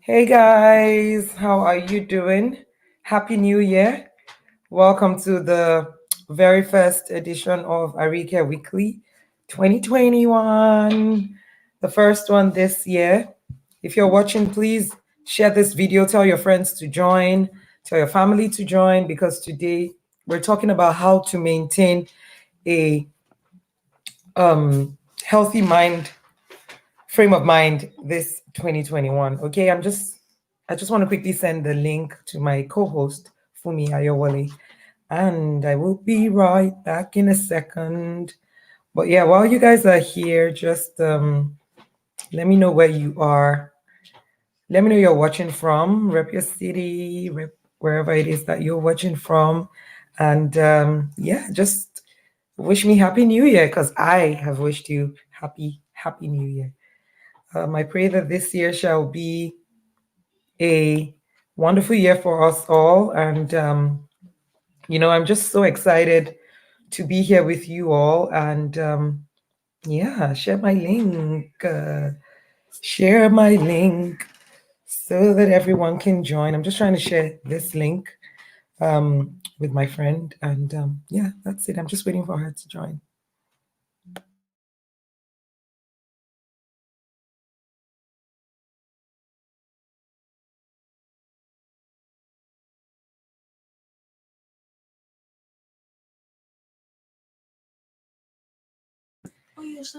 Hey guys, how are you doing? Happy New Year. Welcome to the very first edition of Ariyike Weekly 2021, the first one this year. If you're watching, please share this video, tell your friends to join, tell your family to join, because today we're talking about how to maintain a healthy frame of mind this 2021. Okay, I just want to quickly send the link to my co-host Fumi Ayowale, and I will be right back in a second. But yeah, while you guys are here, just let me know where you are. Let me know you're watching from. Rep your city, rep wherever it is that you're watching from, and yeah, just wish me happy New Year because I have wished you happy New Year. I pray that this year shall be a wonderful year for us all. And, I'm just so excited to be here with you all. And yeah, share my link. Share my link so that everyone can join. I'm just trying to share this link with my friend. And yeah, that's it. I'm just waiting for her to join.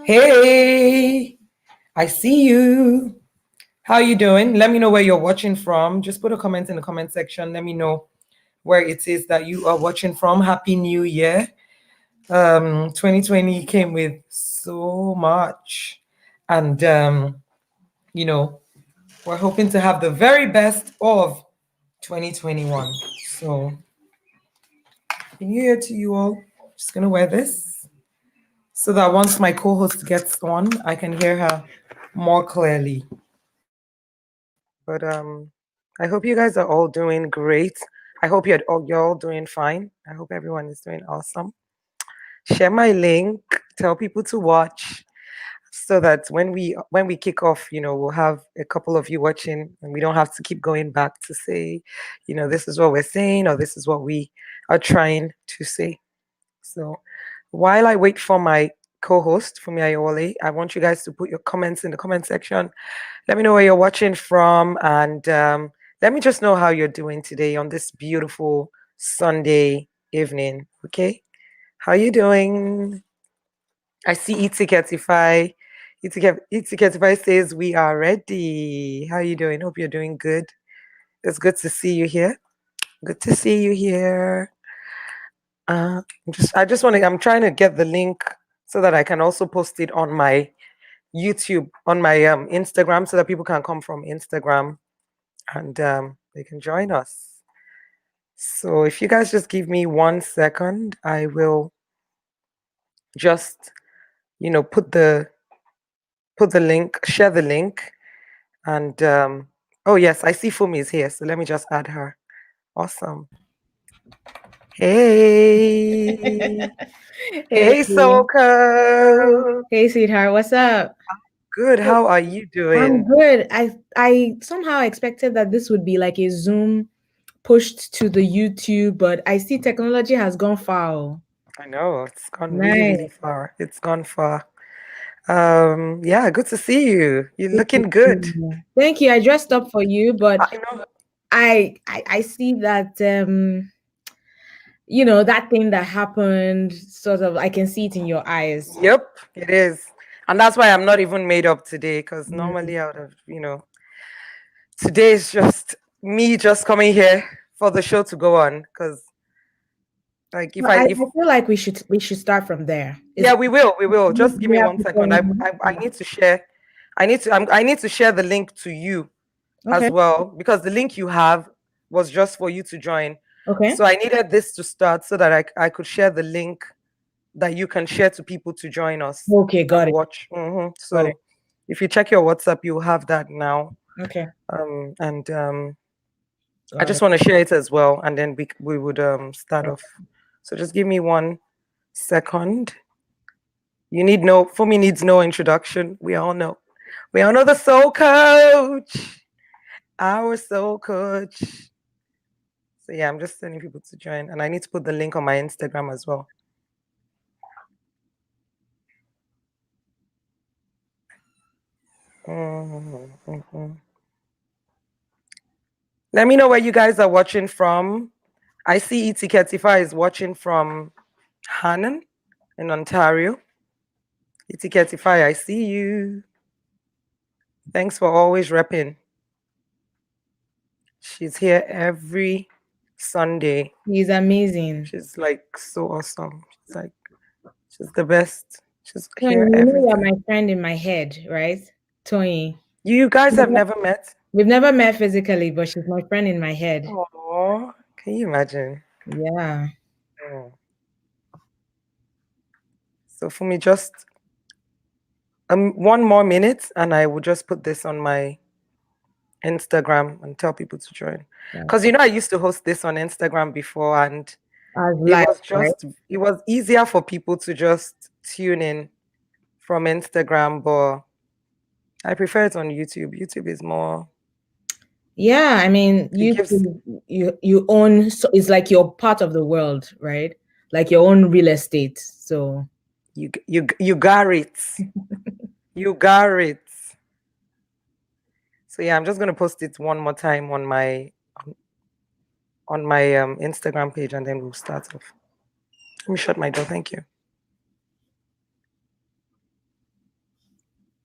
Hey, I see you. How you doing? Let me know where you're watching from. Just put a comment in the comment section. Let me know where it is that you are watching from. Happy New Year. 2020 came with so much. And we're hoping to have the very best of 2021. So happy New Year to you all. Just gonna wear this so that once my co-host gets on, I can hear her more clearly. But I hope you guys are all doing great. I hope you're all doing fine. I hope everyone is doing awesome. Share my link, tell people to watch so that when we kick off, we'll have a couple of you watching and we don't have to keep going back to say, this is what we're saying or this is what we are trying to say. So while I wait for my co-host, Fumi Ayowale, I want you guys to put your comments in the comment section. Let me know where you're watching from, and let me just know how you're doing today on this beautiful Sunday evening. Okay, how you doing? I see e-ticketify. E-ticketify says we are ready. How you doing? Hope you're doing good. It's good to see you here. Good to see you here. I'm trying to get the link so that I can also post it on my YouTube, on my Instagram, so that people can come from Instagram and they can join us. So if you guys just give me 1 second, I will just, put the link, share the link, and oh yes, I see Fumi is here, so let me just add her. Awesome. Hey, hey, Soko. Hey, sweetheart, what's up? Good. How are you I'm doing? good. I somehow expected that this would be like a Zoom pushed to the YouTube, but I see technology has gone far. I know it's gone really, Nice. really far. It's gone far. Yeah, good to see you. You're Good to looking see good. you. Thank you. I dressed up for you, but I know. I see that that thing that happened sort of I can see it in your eyes. Yep, it is. And that's why I'm not even made up today, because Mm. normally I would have, today is just me just coming here for the show to go on. Because like But I feel like we should start from there. Is yeah, we will. Just give we me have one to second. I, go. I I need to share. I need to share the link to you as Okay. well, because the link you have was just for you to join. Okay. So I needed this to start so that I could share the link that you can share to people to join us Okay, and got it. watch. Got it. So if you check your WhatsApp, you'll have that now. Okay. And I Got just it. want to share it as well, and then we would start Okay. off. So just give me 1 second. You need no For me needs no introduction. We all know the soul coach. our soul coach. So yeah, I'm just sending people to join, and I need to put the link on my Instagram as well. Mhm. Let me know where you guys are watching from. I see Itiketify is watching from Hannon in Ontario. Itiketify, I see you. Thanks for always repping. She's here every Sunday. He's amazing. She's like so awesome. She's the best. She's Tony, here you know every you're time. my friend in my head, right? Tony. You guys have never met? We've never met physically, but she's my friend in my head. Oh, can you imagine? Yeah. Mm. So for me, just one more minute, and I will just put this on my Instagram and tell people to join. Because I used to host this on Instagram before, and As it live, was right? just it was easier for people to just tune in from Instagram, but I prefer it on YouTube. YouTube is more. Yeah, I mean, It gives you own, so it's like you're part of the world, right? Like your own real estate. So you got it. You got it. So yeah, I'm just gonna post it one more time on my Instagram page, and then we'll start off. Let me shut my door. Thank you.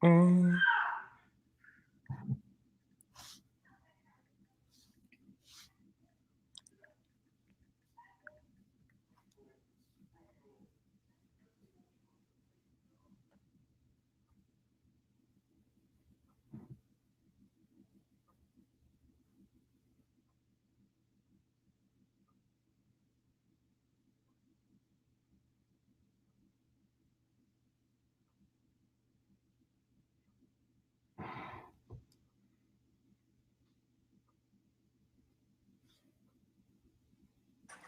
Mm.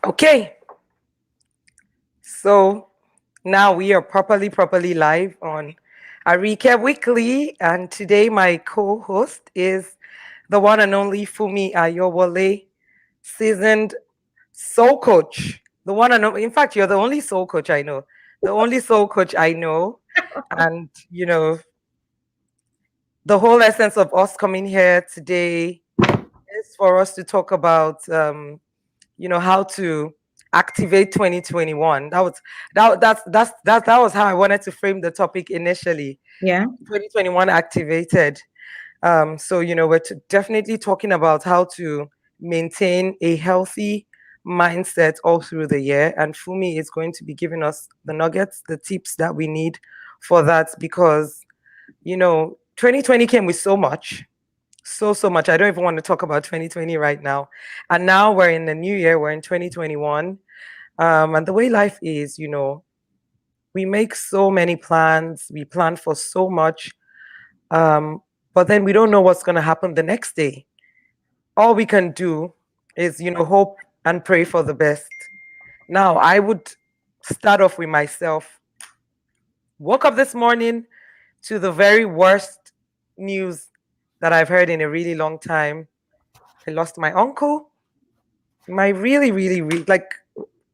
Okay. So now we are properly live on Ariyike Weekly, and today my co-host is the one and only Fumi Ayowole, seasoned soul coach. The one and only, in fact, you're the only soul coach I know. The only soul coach I know. And the whole essence of us coming here today is for us to talk about how to activate 2021. That was how I wanted to frame the topic initially. yeah. 2021 activated. So we're definitely talking about how to maintain a healthy mindset all through the year, and Fumi is going to be giving us the nuggets, the tips that we need for that, because 2020 came with so much, so much. I don't even want to talk about 2020 right now. And now we're in the new year, we're in 2021. And the way life is, we make so many plans, we plan for so much, but then we don't know what's going to happen the next day. All we can do is, hope and pray for the best. Now, I would start off with myself. Woke up this morning to the very worst news that I've heard in a really long time. I lost my uncle, my really, really,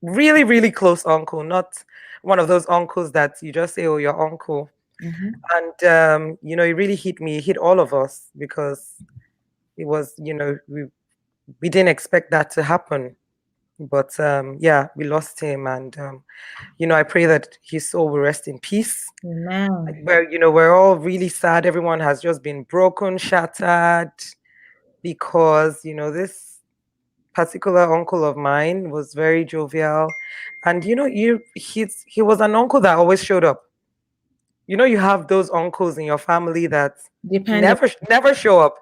really, really close uncle, not one of those uncles that you just say, oh, your uncle. Mm-hmm. And, it really hit me, it hit all of us, because it was, we didn't expect that to happen. But yeah, we lost him. And, I pray that his soul will rest in peace. Amen. We're all really sad. Everyone has just been broken, shattered, because, this particular uncle of mine was very jovial. And, he was an uncle that always showed up. You have those uncles in your family that Depending. never show up.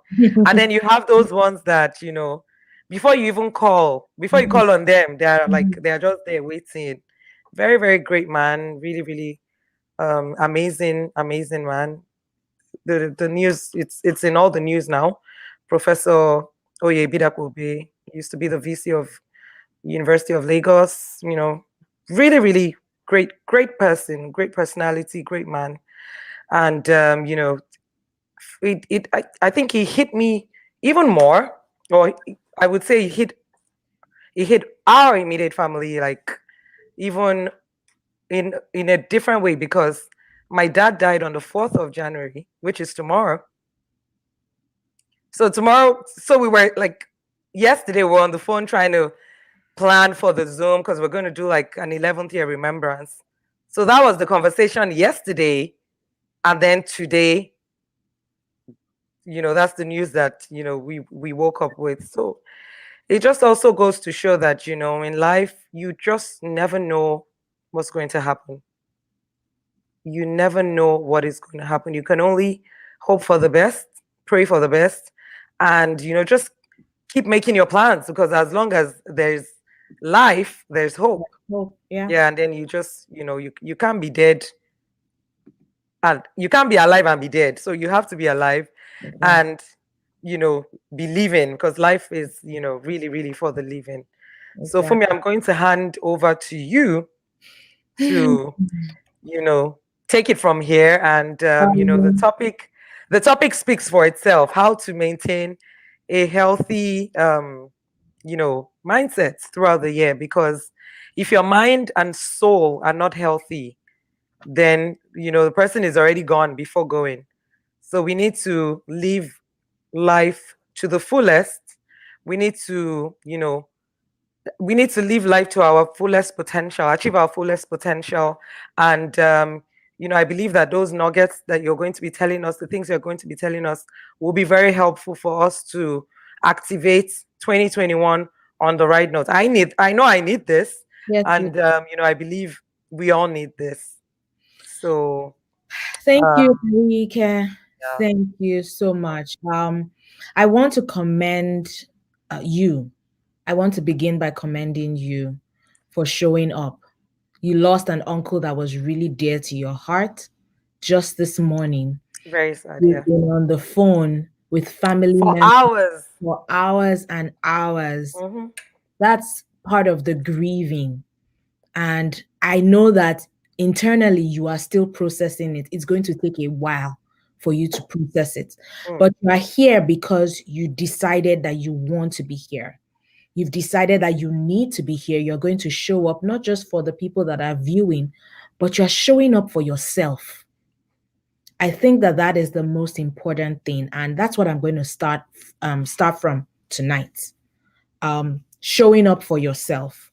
And then you have those ones that, before you even call, before you call on them, they're just there waiting. Very, very great man. Really, really amazing man. The news, it's in all the news now. Professor Oye Bidakobe used to be the VC of University of Lagos. Really, really great person, great personality, great man. And I think he hit me even more, or I would say it hit our immediate family, like even in a different way, because my dad died on the 4th of January, which is tomorrow. So tomorrow, so we were like, yesterday we were on the phone trying to plan for the Zoom because we're going to do like an 11th year remembrance. So that was the conversation yesterday. And then today, that's the news that, we woke up with. So it just also goes to show that, in life, you just never know what's going to happen. You never know what is going to happen. You can only hope for the best, pray for the best, and, just keep making your plans, because as long as there's life, there's hope. Oh, yeah. Yeah, and then you just, you can't be dead, and you can't be alive and be dead. So you have to be alive Yeah. and, be living, because life is, really, really for the living. So for me, Exactly. I'm going to hand over to you to, you know, take it from here. And, Um, the topic speaks for itself: how to maintain a healthy, mindset throughout the year. Because if your mind and soul are not healthy, then, the person is already gone before going. So we need to live life to the fullest. We need to, live life to our fullest potential, achieve our fullest potential. And, I believe that those nuggets that you're going to be telling us, the things you're going to be telling us, will be very helpful for us to activate 2021 on the right note. I know I need this. yes, you. And, I believe we all need this. So, Thank uh, you, Ariyike. yeah, Thank you so much. I want to commend you. I want to begin by commending you for showing up. You lost an uncle that was really dear to your heart just this morning. very sad. Yeah. You've been on the phone with family For members hours. for hours and hours. Hmm. That's part of the grieving. And I know that internally you are still processing it. It's going to take a while for you to process it. Mm, But you are here because you decided that you want to be here. You've decided that you need to be here. You're going to show up not just for the people that are viewing, but you're showing up for yourself. I think that that is the most important thing, and that's what I'm going to start from tonight. Showing up for yourself.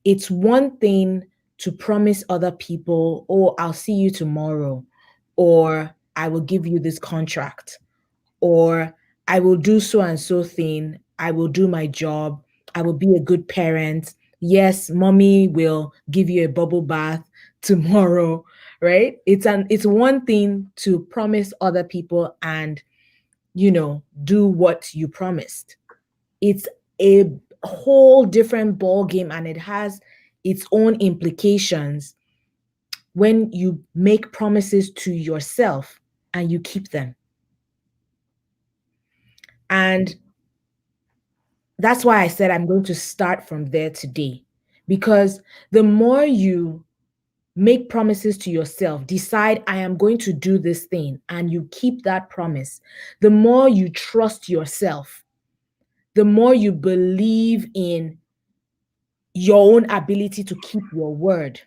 It's one thing to promise other people, oh, I'll see you tomorrow, or I will give you this contract, or I will do so and so thing. I will do my job. I will be a good parent. Yes, mommy will give you a bubble bath tomorrow, right? It's one thing to promise other people and do what you promised. It's a whole different ball game, and it has its own implications when you make promises to yourself and you keep them. And that's why I said I'm going to start from there today, because the more you make promises to yourself, decide I am going to do this thing, and you keep that promise, the more you trust yourself, the more you believe in your own ability to keep your word.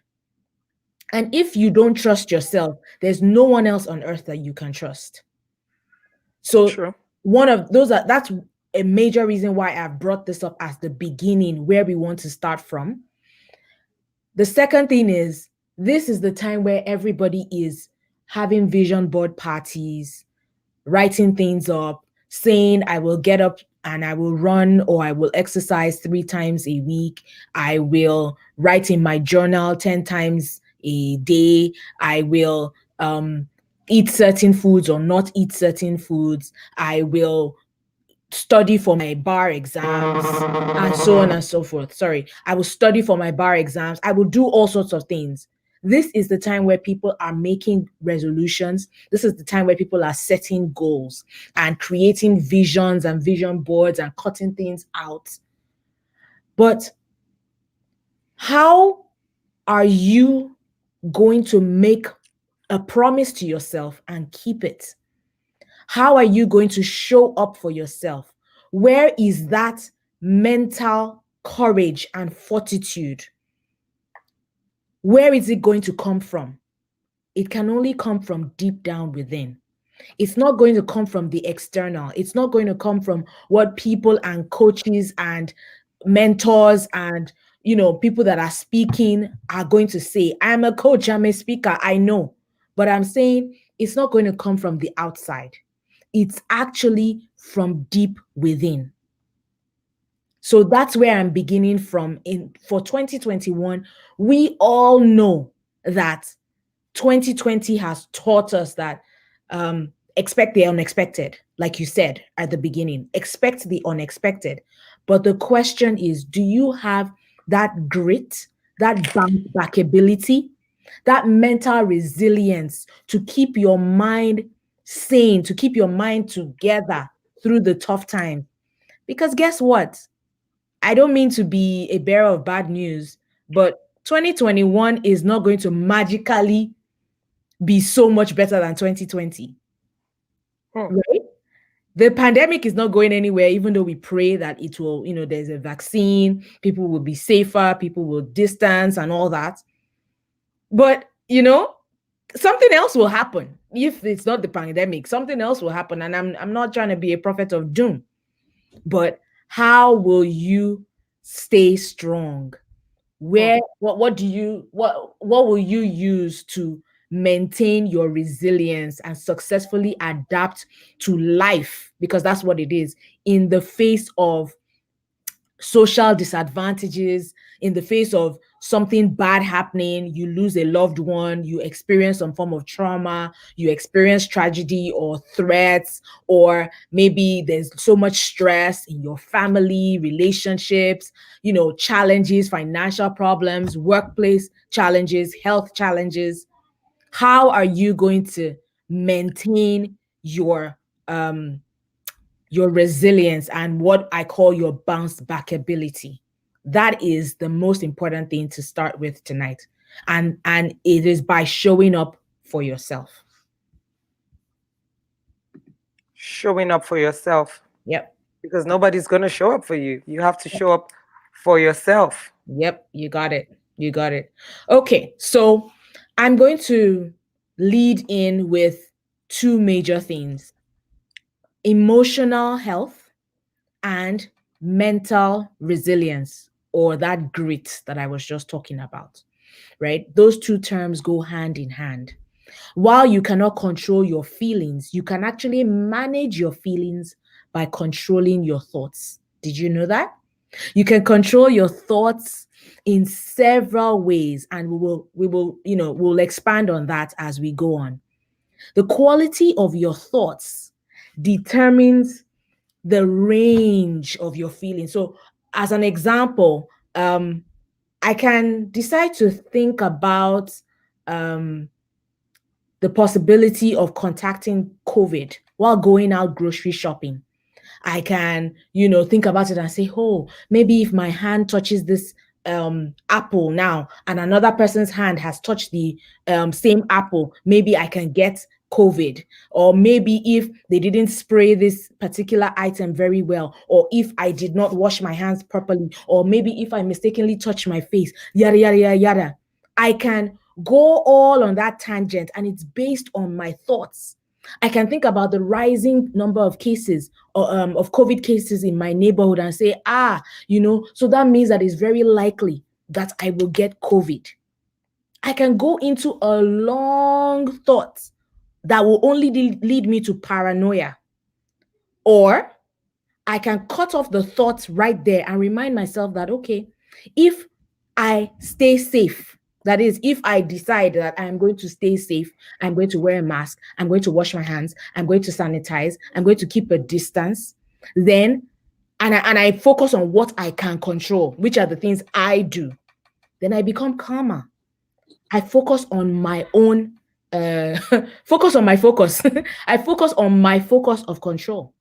And if you don't trust yourself, there's no one else on earth that you can trust. So true. that's a major reason why I've brought this up as the beginning, where we want to start from. The second thing is, this is the time where everybody is having vision board parties, writing things up, saying, I will get up and I will run, or I will exercise 3 times a week. I will write in my journal 10 times a day. I will eat certain foods or not eat certain foods. I will study for my bar exams and so on and so forth. Sorry, I will study for my bar exams. I will do all sorts of things. This is the time where people are making resolutions. This is the time where people are setting goals and creating visions and vision boards and cutting things out. But how are you going to make a promise to yourself and keep it? How are you going to show up for yourself Where is that mental courage and fortitude? Where is it going to come from? It can only come from deep down within. It's not going to come from the external. It's not going to come from what people and coaches and mentors and people that are speaking are going to say. I'm a coach, I'm a speaker, I know. But I'm saying it's not going to come from the outside. It's actually from deep within. So that's where I'm beginning from. For 2021, we all know that 2020 has taught us that expect the unexpected, like you said at the beginning, expect the unexpected. But the question is, do you have that grit, that bounce back ability, that mental resilience to keep your mind sane, to keep your mind together through the tough times? Because guess what? I don't mean to be a bearer of bad news, but 2021 is not going to magically be so much better than 2020. Right? The pandemic is not going anywhere, even though we pray that it will, there's a vaccine, people will be safer, people will distance and all that. But, something else will happen. If it's not the pandemic, something else will happen. And I'm not trying to be a prophet of doom, but how will you stay strong? What will you use to maintain your resilience and successfully adapt to life, because that's what it is, in the face of social disadvantages, in the face of something bad happening, you lose a loved one, you experience some form of trauma, you experience tragedy or threats, or maybe there's so much stress in your family, relationships, challenges, financial problems, workplace challenges, health challenges. How are you going to maintain your resilience and what I call your bounce back ability? That is the most important thing to start with tonight. And it is by showing up for yourself. Showing up for yourself. Yep. Because nobody's going to show up for you. You have to show up for yourself. Yep, you got it. You got it. Okay, so I'm going to lead in with two major things: emotional health and mental resilience, or that grit that I was just talking about, right? Those two terms go hand in hand. While you cannot control your feelings, you can actually manage your feelings by controlling your thoughts. Did you know that? You can control your thoughts in several ways, and we'll expand on that as we go on. The quality of your thoughts determines the range of your feelings. So, as an example, I can decide to think about the possibility of contacting COVID while going out grocery shopping. I can, think about it and say, oh, maybe if my hand touches this apple now and another person's hand has touched the same apple, maybe I can get COVID. Or maybe if they didn't spray this particular item very well, or if I did not wash my hands properly, or maybe if I mistakenly touched my face, yada, yada, yada, yada. I can go all on that tangent, and it's based on my thoughts. I can think about the rising number of cases of COVID cases in my neighborhood and say, so that means that it's very likely that I will get COVID. I can go into a long thought that will only lead me to paranoia. Or I can cut off the thoughts right there and remind myself that, okay, if I stay safe, that is, if I decide that I'm going to stay safe, I'm going to wear a mask, I'm going to wash my hands, I'm going to sanitize, I'm going to keep a distance, then, and I focus on what I can control, which are the things I do, then I become calmer. I focus on my own, focus on my focus. I focus on my focus of control.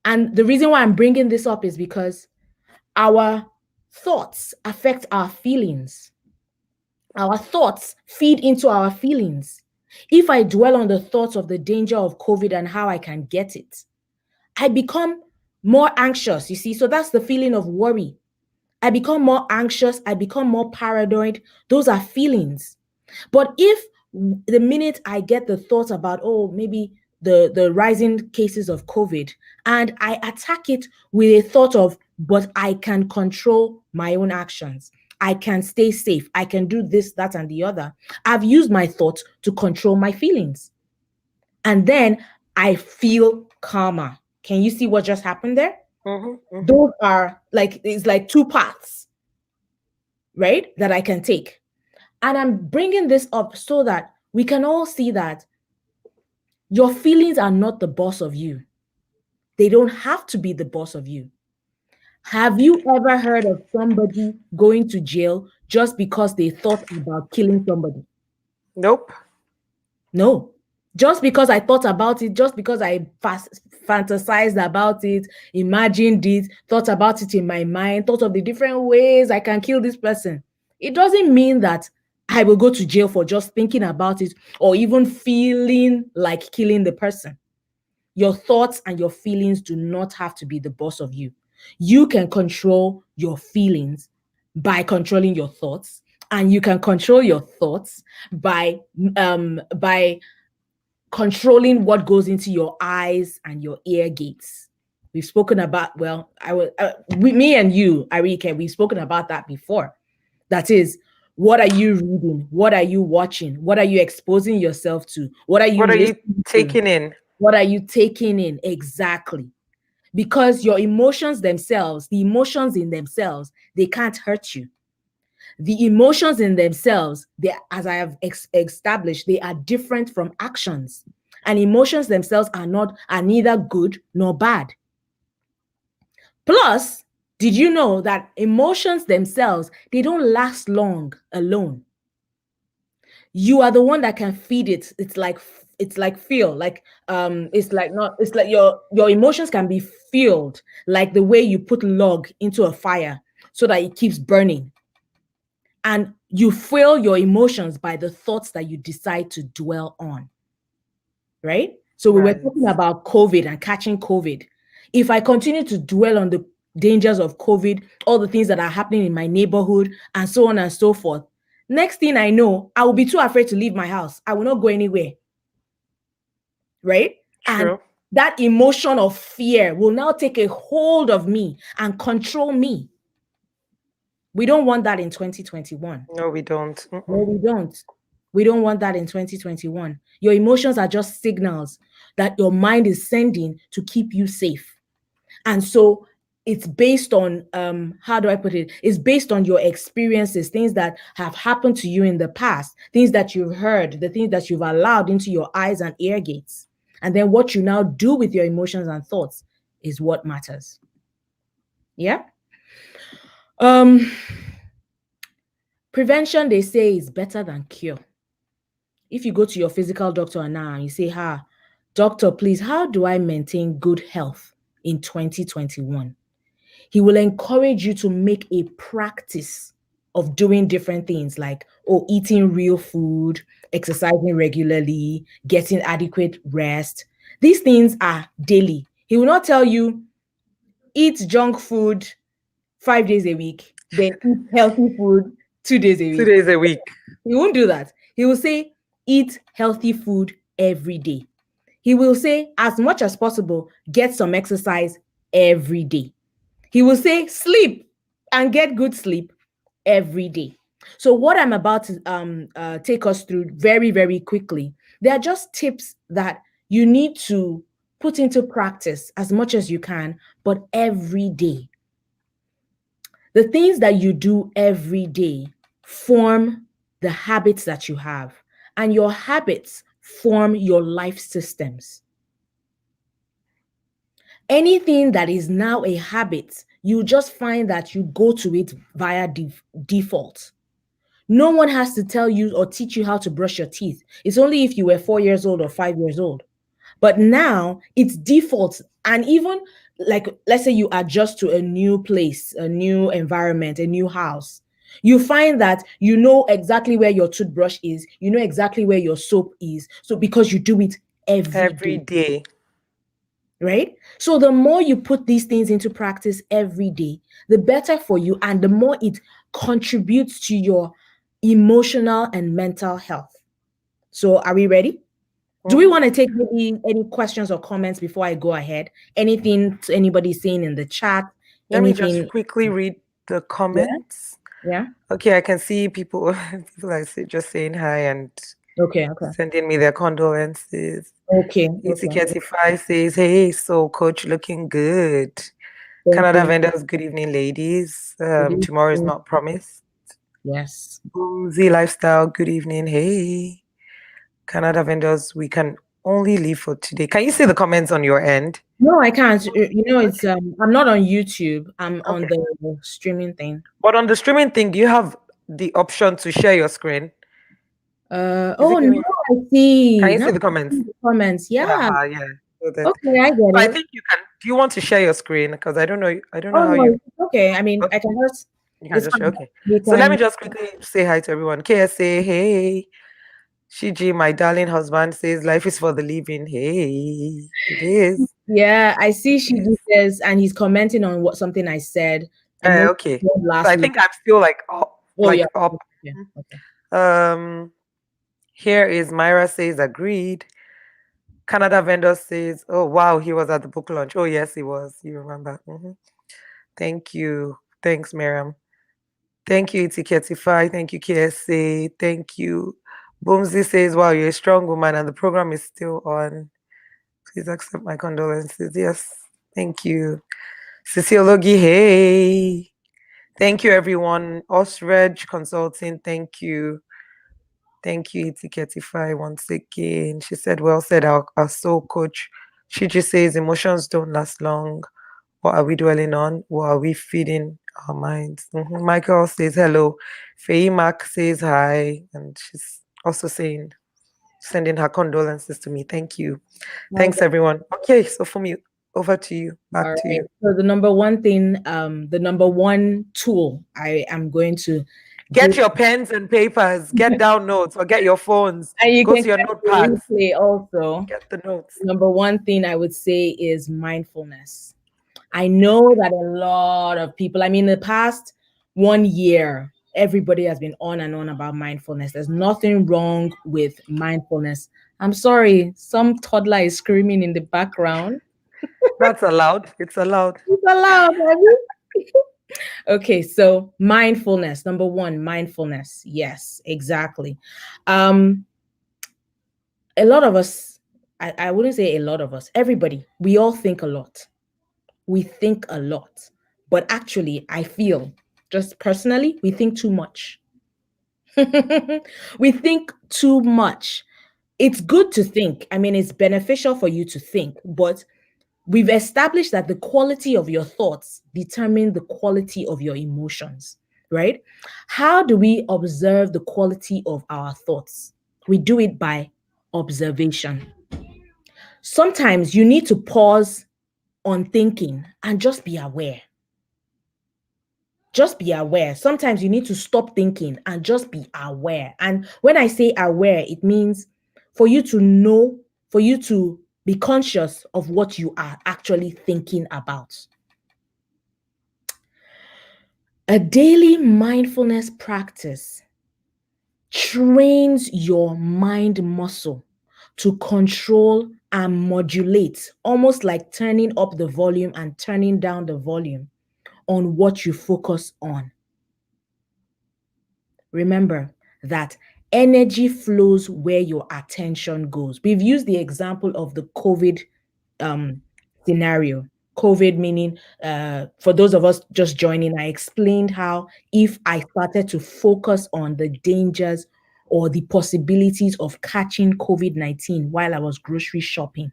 And the reason why I'm bringing this up is because our thoughts affect our feelings. Our thoughts feed into our feelings. If I dwell on the thoughts of the danger of COVID and how I can get it, I become more anxious, you see. So that's the feeling of worry. I become more anxious, I become more paranoid. Those are feelings. But if the minute I get the thought about, oh, maybe the rising cases of COVID, and I attack it with a thought of, but I can control my own actions. I can stay safe. I can do this, that, and the other. I've used my thoughts to control my feelings. And then I feel calmer. Can you see what just happened there? Those are like, it's like two paths, right? That I can take. And I'm bringing this up so that we can all see that your feelings are not the boss of you. They don't have to be the boss of you. Have you ever heard of somebody going to jail just because they thought about killing somebody? Nope. No. Just because I thought about it, just because I fantasized about it, imagined it, thought about it in my mind, thought of the different ways I can kill this person, it doesn't mean that I will go to jail for just thinking about it or even feeling like killing the person. Your thoughts and your feelings do not have to be the boss of you. You can control your feelings by controlling your thoughts, and you can control your thoughts by controlling what goes into your eyes and your ear gates. We've spoken about, well, me and you, Ariyike, we've spoken about that before. That is, what are you reading? What are you watching? What are you exposing yourself to? What are you listening taking to? in? What are you taking in? Exactly. Because your emotions themselves, the emotions in themselves, they can't hurt you. The emotions in themselves, they, as I have established, they are different from actions. And emotions themselves are neither good nor bad. Plus, did you know that emotions themselves, they don't last long alone? You are the one that can feed it. It's like fuel. Like it's like not, it's like your emotions can be fueled, like the way you put log into a fire so that it keeps burning. And you fuel your emotions by the thoughts that you decide to dwell on. Right? So we were talking about COVID and catching COVID. If I continue to dwell on the dangers of COVID, all the things that are happening in my neighborhood, and so on and so forth, next thing I know, I will be too afraid to leave my house. I will not go anywhere. Right? True. And that emotion of fear will now take a hold of me and control me. We don't want that in 2021. No, we don't. No, we don't. We don't want that in 2021. Your emotions are just signals that your mind is sending to keep you safe. And so it's based on, how do I put it? It's based on your experiences, things that have happened to you in the past, things that you've heard, the things that you've allowed into your eyes and ear gates. And then what you now do with your emotions and thoughts is what matters. Yeah. Prevention, they say, is better than cure. If you go to your physical doctor now and you say, doctor, please, how do I maintain good health in 2021? He will encourage you to make a practice of doing different things like, eating real food, exercising regularly, getting adequate rest. These things are daily. He will not tell you, eat junk food 5 days a week, then eat healthy food 2 days a week. 2 days a week. He won't do that. He will say, eat healthy food every day. He will say, as much as possible, get some exercise every day. He will say, sleep and get good sleep every day. So what I'm about to take us through very, very quickly, they are just tips that you need to put into practice as much as you can, but every day. The things that you do every day form the habits that you have, and your habits form your life systems. Anything that is now a habit, you just find that you go to it via default. No one has to tell you or teach you how to brush your teeth. It's only if you were 4 years old or 5 years old. But now it's default. And even like, let's say you adjust to a new place, a new environment, a new house, you find that you know exactly where your toothbrush is, you know exactly where your soap is. So because you do it every day. Every day. right? So the more you put these things into practice every day, the better for you, and the more it contributes to your emotional and mental health. So are we ready? Do we Mhm. want to take maybe any questions or comments before I go ahead? Anything to anybody saying in the chat? Let me just Anything? quickly read the Yeah, comments. yeah. Okay, I can see people people are just saying hi and Okay, okay, sending me their condolences. okay, okay. Etiquette5 says, hey, so coach looking good. Thank Canada you. vendors, good evening, ladies. Good Tomorrow is evening. not promised. Yes. Boozy lifestyle, good evening. Hey. Canada vendors, we can only leave for today. Can you see the comments on your end? No, I can't. It's Okay. I'm not on YouTube. I'm on Okay. the streaming thing. But on the streaming thing, do you have the option to share your screen? Is Oh it no, giving you? I see. Can you Now see the I comments? see the comments. Yeah. Yeah. So that. Okay, I get So I it. think you can. Do you want to share your screen? Because I don't know. I don't know Oh how no, you. it's okay. I mean, I Okay. can just. You can It's just share. fine. Okay. We So let me can. just quickly say hi to everyone. KSA, hey. Shiji, my darling husband, says life is for the living. Hey, it is. Yeah, I see. It She is. says, and he's commenting on what something I said. Emotions Okay. don't So last I long. think I'm still like up, Oh yeah. up. Okay. Okay. Um, Here is Myra says agreed. Canada vendor says, oh wow, he was at the book launch. Oh yes, he was. You remember? Thank you. Thanks, Miriam. Thank you, Etiketify. Thank you, KSA. Thank you. Boomsy says, wow, you're a strong woman and the program is still on. Please accept my condolences. Yes. Thank you. Sociology, hey. Thank you, everyone. Osreg Consulting, thank you. Thank you, Etiketify, once again. She said, well said, our soul coach. She just says, emotions don't last long. What are we dwelling on? What are we feeding our minds? Michael says hello. Faye Mac says hi. And she's also saying, sending her condolences to me. Thank you. I Thanks, get. everyone. Okay, so for me, over to you. All Back to right. you. So the number one thing, the number one tool I am going to Get give, your pens and papers, get down notes, or get your phones. and you Go can to your catch the notepads, replay also. get the notes. Number one thing I would say is mindfulness. I know that a lot of people, I mean, the past 1 year, everybody has been on and on about mindfulness. There's nothing wrong with mindfulness. I'm sorry, some toddler is screaming in the background. That's allowed. It's allowed. It's allowed, baby. Okay, so mindfulness, number one, mindfulness. Yes, exactly. Um, a lot of us, I wouldn't say a lot of us, everybody, we all think a lot. We think a lot. But actually, I feel, just personally, we think too much. We think too much. It's good to think. I mean, it's beneficial for you to think, but we've established that the quality of your thoughts determine the quality of your emotions, right? How do we observe the quality of our thoughts? We do it by observation. Sometimes you need to pause on thinking and just be aware. Just be aware. Sometimes you need to stop thinking and just be aware. And when I say aware, it means for you to know, for you to be conscious of what you are actually thinking about. A daily mindfulness practice trains your mind muscle to control and modulate, almost like turning up the volume and turning down the volume on what you focus on. Remember that energy flows where your attention goes. We've used the example of the COVID um, scenario. COVID meaning, for those of us just joining, I explained how if I started to focus on the dangers or the possibilities of catching COVID-19 while I was grocery shopping,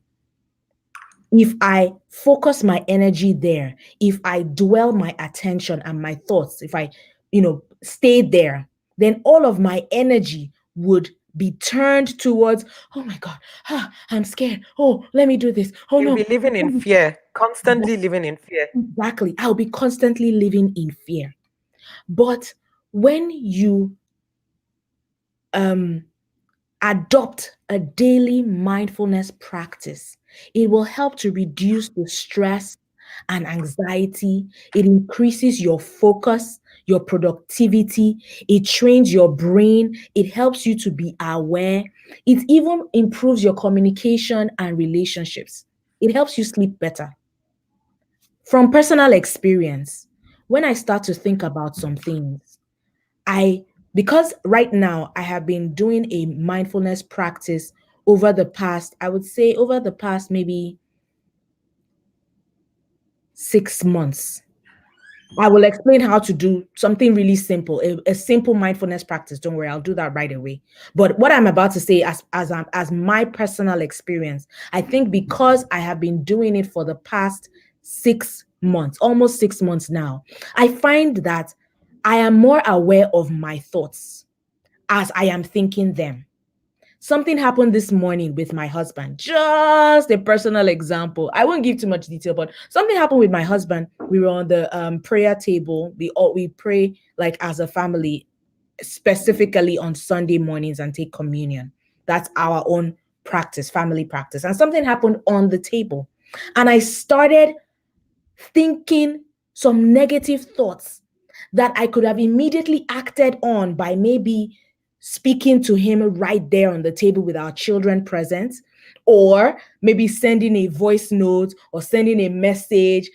if I focus my energy there, if I dwell my attention and my thoughts, if I, stay there, then all of my energy would be turned towards, oh my God, I'm scared. Oh, let me do this. Oh You'll no. be living in fear, constantly living in fear. Exactly. I'll be constantly living in fear. But when you um adopt a daily mindfulness practice, It will help to reduce the stress and anxiety. It increases your focus, your productivity. It trains your brain. It helps you to be aware. It even improves your communication and relationships. It helps you sleep better. From personal experience, when I start to think about some things, I because right now I have been doing a mindfulness practice over the past, I would say over the past maybe 6 months. I will explain how to do something really simple, a simple mindfulness practice. Don't worry, I'll do that right away. But what I'm about to say, as my personal experience, I think because I have been doing it for the past 6 months, almost 6 months now, I find that I am more aware of my thoughts as I am thinking them. Something happened this morning with my husband. Just a personal example. I won't give too much detail, but something happened with my husband. We were on the prayer table. We pray like as a family, specifically on Sunday mornings and take communion. That's our own practice, family practice. And something happened on the table, and I started thinking some negative thoughts that I could have immediately acted on by maybe speaking to him right there on the table with our children present, or maybe sending a voice note or sending a message,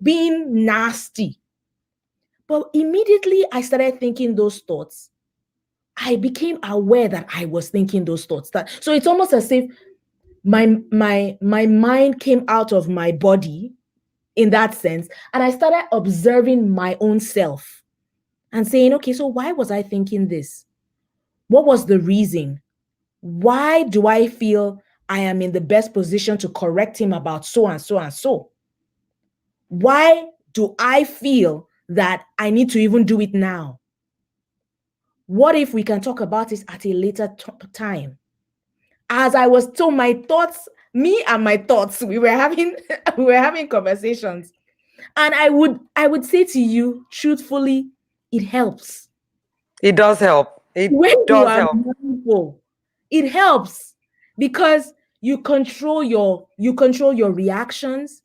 being nasty. But immediately I started thinking those thoughts. I became aware that I was thinking those thoughts. So it's almost as if my mind came out of my body in that sense. And I started observing my own self and saying, okay, so why was I thinking this? What was the reason? Why do I feel I am in the best position to correct him about so and so and so? Why do I feel that I need to even do it now? What if we can talk about this at a later time? As I was told, my thoughts, me and my thoughts, we were having we were having conversations. And I would say to you truthfully, it helps. It does help. It When you does are help. mindful, it helps because you control your reactions.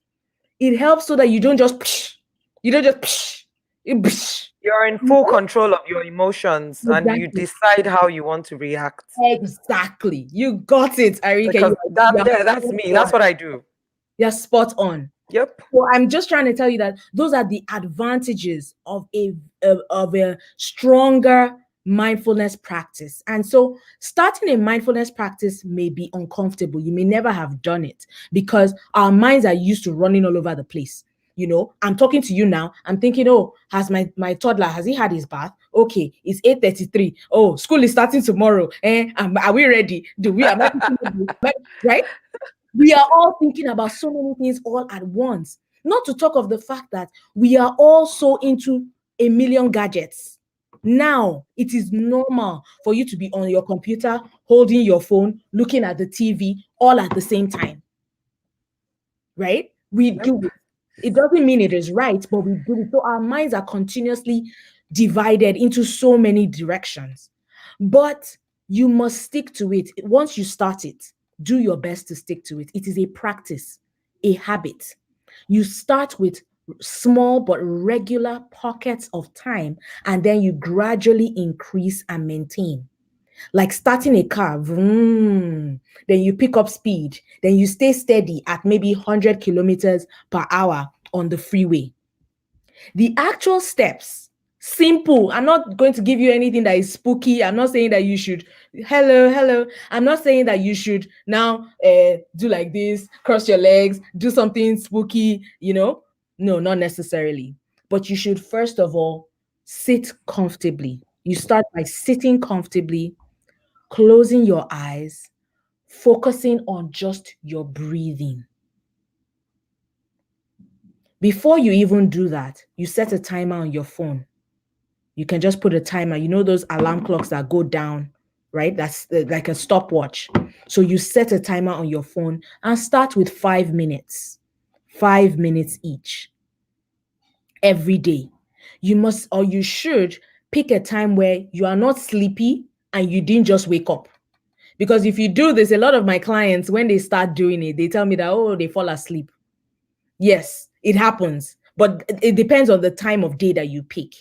It helps so that you don't just you don't just You're in full control of your emotions and you exactly. decide how you want to react. Exactly. You got it, Arike. Because that, You're yeah, that's spot me. on. That's what I do. You're spot on. Yep. So I'm just trying to tell you that those are the advantages of a stronger mindfulness practice. And so starting a mindfulness practice may be uncomfortable. You may never have done it because our minds are used to running all over the place. I'm talking to you now. I'm thinking, oh, has my toddler, has he had his bath? Okay, it's 8:33. Oh, school is starting tomorrow. Are we ready? Am I right? We are all thinking about so many things all at once. Not to talk of the fact that we are all so into a million gadgets. Now, it is normal for you to be on your computer, holding your phone, looking at the TV all at the same time, right? We Yep. do it. It doesn't mean it is right, but we do it. So our minds are continuously divided into so many directions. But you must stick to it. Once you start it, do your best to stick to it. It is a practice, a habit. You start with small but regular pockets of time, and then you gradually increase and maintain. Like starting a car, vroom, then you pick up speed, then you stay steady at maybe 100 kilometers per hour on the freeway. The actual steps, simple. I'm not going to give you anything that is spooky. I'm not saying that you should, hello. I'm not saying that you should now do like this, cross your legs, do something spooky. No, not necessarily. But you should first of all sit comfortably. You start by sitting comfortably, closing your eyes, focusing on just your breathing. Before you even do that, you set a timer on your phone. You can just put a timer. You know those alarm clocks that go down, right? That's like a stopwatch. So you set a timer on your phone and start with 5 minutes, 5 minutes each every day. You must, or you should, pick a time where you are not sleepy and you didn't just wake up. Because if you do this, a lot of my clients, when they start doing it, they tell me that, oh, they fall asleep. Yes, it happens, but it depends on the time of day that you pick.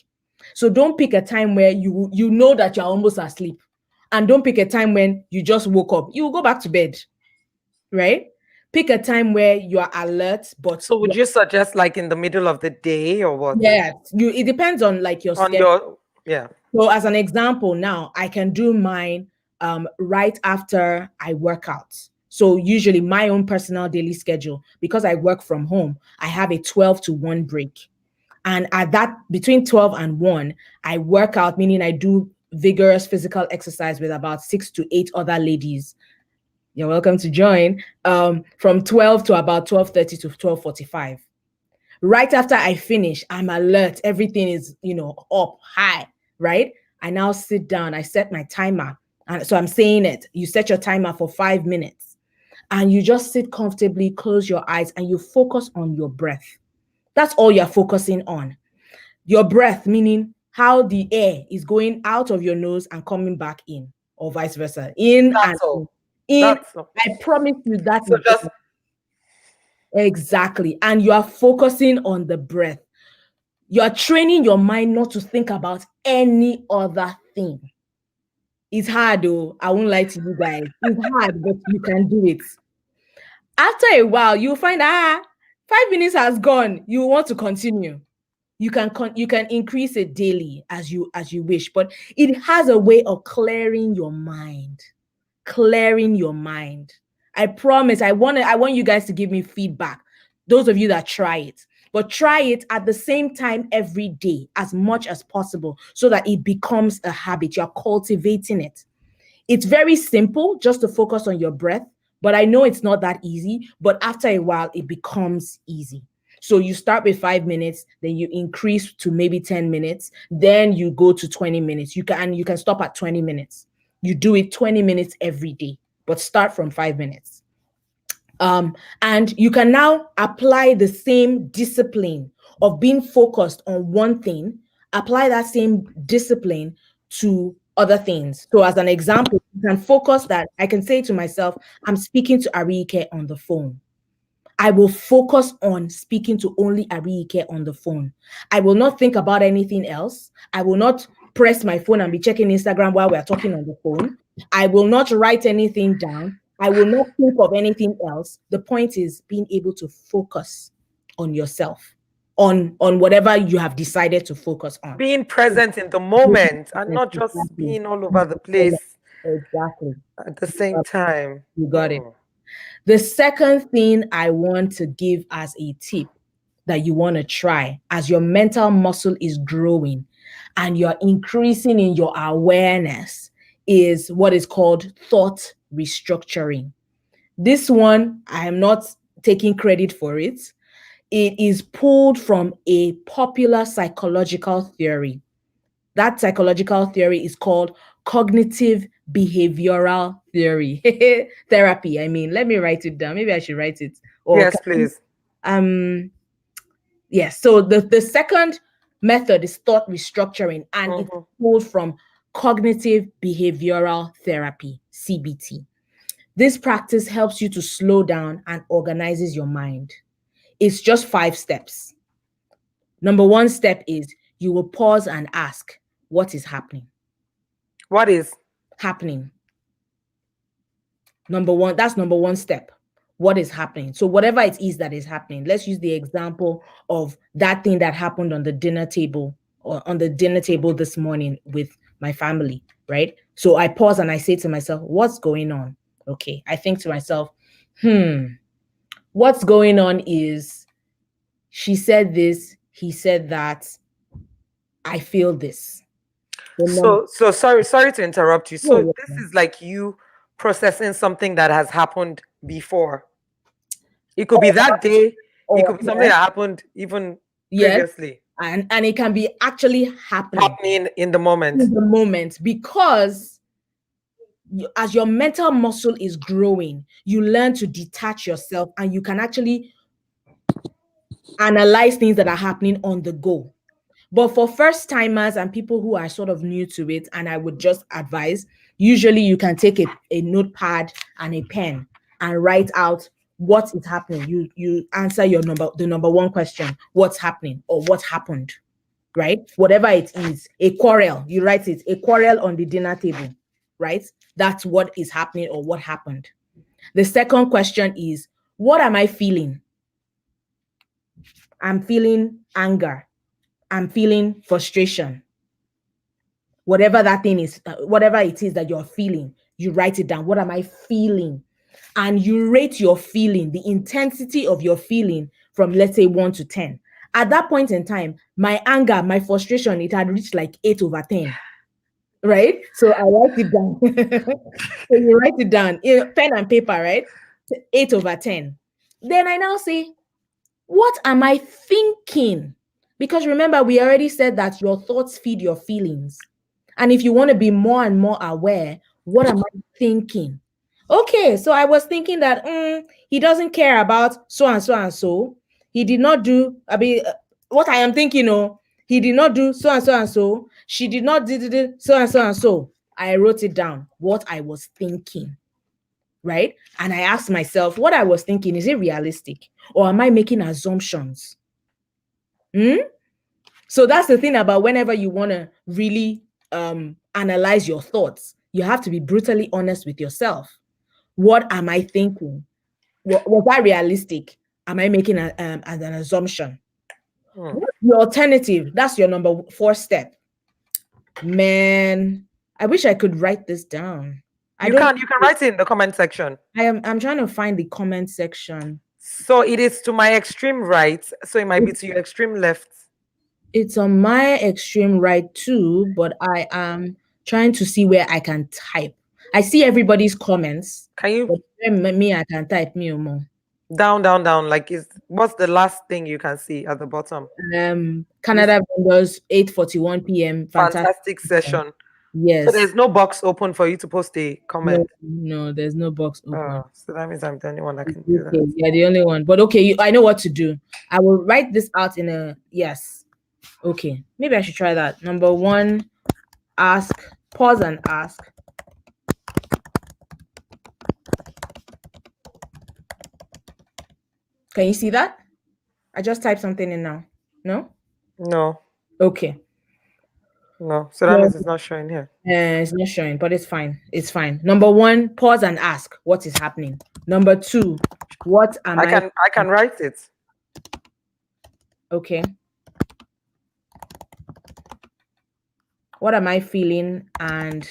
So don't pick a time where you know that you're almost asleep, and don't pick a time when you just woke up. You will go back to bed, right? Pick a time where you are alert, but So would you suggest like in the middle of the day or what? yes, it depends on like your On schedule. your, yeah. So as an example, now I can do mine right after I work out. So usually my own personal daily schedule, because I work from home, I have a 12 to 1 break. And at that, between 12 and 1, I work out, meaning I do vigorous physical exercise with about 6 to 8 other ladies. You're welcome to join, from 12 to about 12:30 to 12:45. Right after I finish, I'm alert. Everything is, up high, right? I now sit down. I set my timer. And so I'm saying it. You set your timer for 5 minutes and you just sit comfortably, close your eyes, and you focus on your breath. That's all you're focusing on. Your breath, meaning how the air is going out of your nose and coming back in, or vice versa. In and That's all. in. That's all. I promise you that So is just exactly. And you are focusing on the breath. You are training your mind not to think about any other thing. It's hard though. I won't lie to you guys. It's hard, but you can do it. After a while, you'll find 5 minutes has gone. You want to continue. You can increase it daily as you wish, but it has a way of clearing your mind. Clearing your mind. I promise. I want you guys to give me feedback. Those of you that try it. But try it at the same time every day as much as possible so that it becomes a habit. You're cultivating it. It's very simple just to focus on your breath, but I know it's not that easy, but after a while, it becomes easy. So you start with 5 minutes, then you increase to maybe 10 minutes, then you go to 20 minutes. You can stop at 20 minutes. You do it 20 minutes every day, but start from 5 minutes. And you can now apply the same discipline of being focused on one thing, apply that same discipline to other things. So as an example, you can focus that I can say to myself, I'm speaking to Ariyike on the phone. I will focus on speaking to only Ariyike on the phone. I will not think about anything else. I will not press my phone and be checking Instagram while we're talking on the phone. I will not write anything down. I will not think of anything else. The point is being able to focus on yourself, on whatever you have decided to focus on. being present in the moment and not just Exactly. being all over the place Exactly. at the same time. You got it. The second thing I want to give as a tip that you want to try as your mental muscle is growing and you're increasing in your awareness is what is called thought restructuring. This one, I am not taking credit for it. It is pulled from a popular psychological theory. That psychological theory is called cognitive behavioral theory. Therapy. I mean, let me write it down. Maybe I should write it. Or Yes, please. yes. So the second method is thought restructuring, and it's pulled from cognitive behavioral therapy, CBT. This practice helps you to slow down and organizes your mind. It's just 5 steps. Number 1 step is you will pause and ask, what is happening? What is Happening? That's number 1 step. What is happening? So whatever it is that is happening, let's use the example of that thing that happened on the dinner table this morning with my family, right? So I pause and I say to myself, what's going on? Okay. I think to myself, what's going on is she said this, he said that, I feel this. so sorry to interrupt you. So this is like you processing something that has happened before. It could be that day, it could be something that happened even previously. And it can be actually Happening in the moment. Because as your mental muscle is growing, you learn to detach yourself and you can actually analyze things that are happening on the go. But for first timers and people who are sort of new to it, and I would just advise Usually you can take a notepad and a pen and write out what is happening. You answer the number one question, what's happening or what happened, right? Whatever it is, a quarrel, you write it, a quarrel on the dinner table, right? That's what is happening or what happened. The second question is, what am I feeling? I'm feeling anger. I'm feeling frustration. Whatever that thing is, whatever it is that you're feeling, you write it down. What am I feeling? And you rate your feeling, the intensity of your feeling from, let's say, 1 to 10. At that point in time, my anger, my frustration, it had reached like 8/10, right? So I write it down. So you write it down, pen and paper, right? 8/10. Then I now say, what am I thinking? Because remember, we already said that your thoughts feed your feelings. And if you want to be more and more aware, what am I thinking? Okay, so I was thinking that he doesn't care about so and so and so. He did not do, what I am thinking, he did not do so and so and so. She did not do so and so and so. I wrote it down, what I was thinking, right? And I asked myself, what I was thinking, is it realistic? Or am I making assumptions? So that's the thing about whenever you want to really analyze your thoughts, you have to be brutally honest with yourself. What am I thinking? Was that realistic? Am I making an assumption? What's the alternative? That's your number 4 step. Man, I wish I could write this down. You can write it in the comment section. I'm trying to find the comment section. So it is to my extreme right. So it might be to your extreme left. It's on my extreme right too, but I am trying to see where I can type. I see everybody's comments. Can you? But me, I can type me more. Down. Like, what's the last thing you can see at the bottom? Canada vendors, 8:41 p.m. Fantastic session. Yes. So there's no box open for you to post a comment. No, there's no box open. So that means I'm the only one that can do that. Yeah, the only one. But okay, I know what to do. I will write this out in a yes. Okay, maybe I should try that. Number 1, pause and ask. Can you see that? I just typed something in now. No? No. Okay. No. So that means it's not showing here. It's not showing, but it's fine. It's fine. Number 1, pause and ask what is happening. Number 2, what am I can write it. Okay. What am I feeling and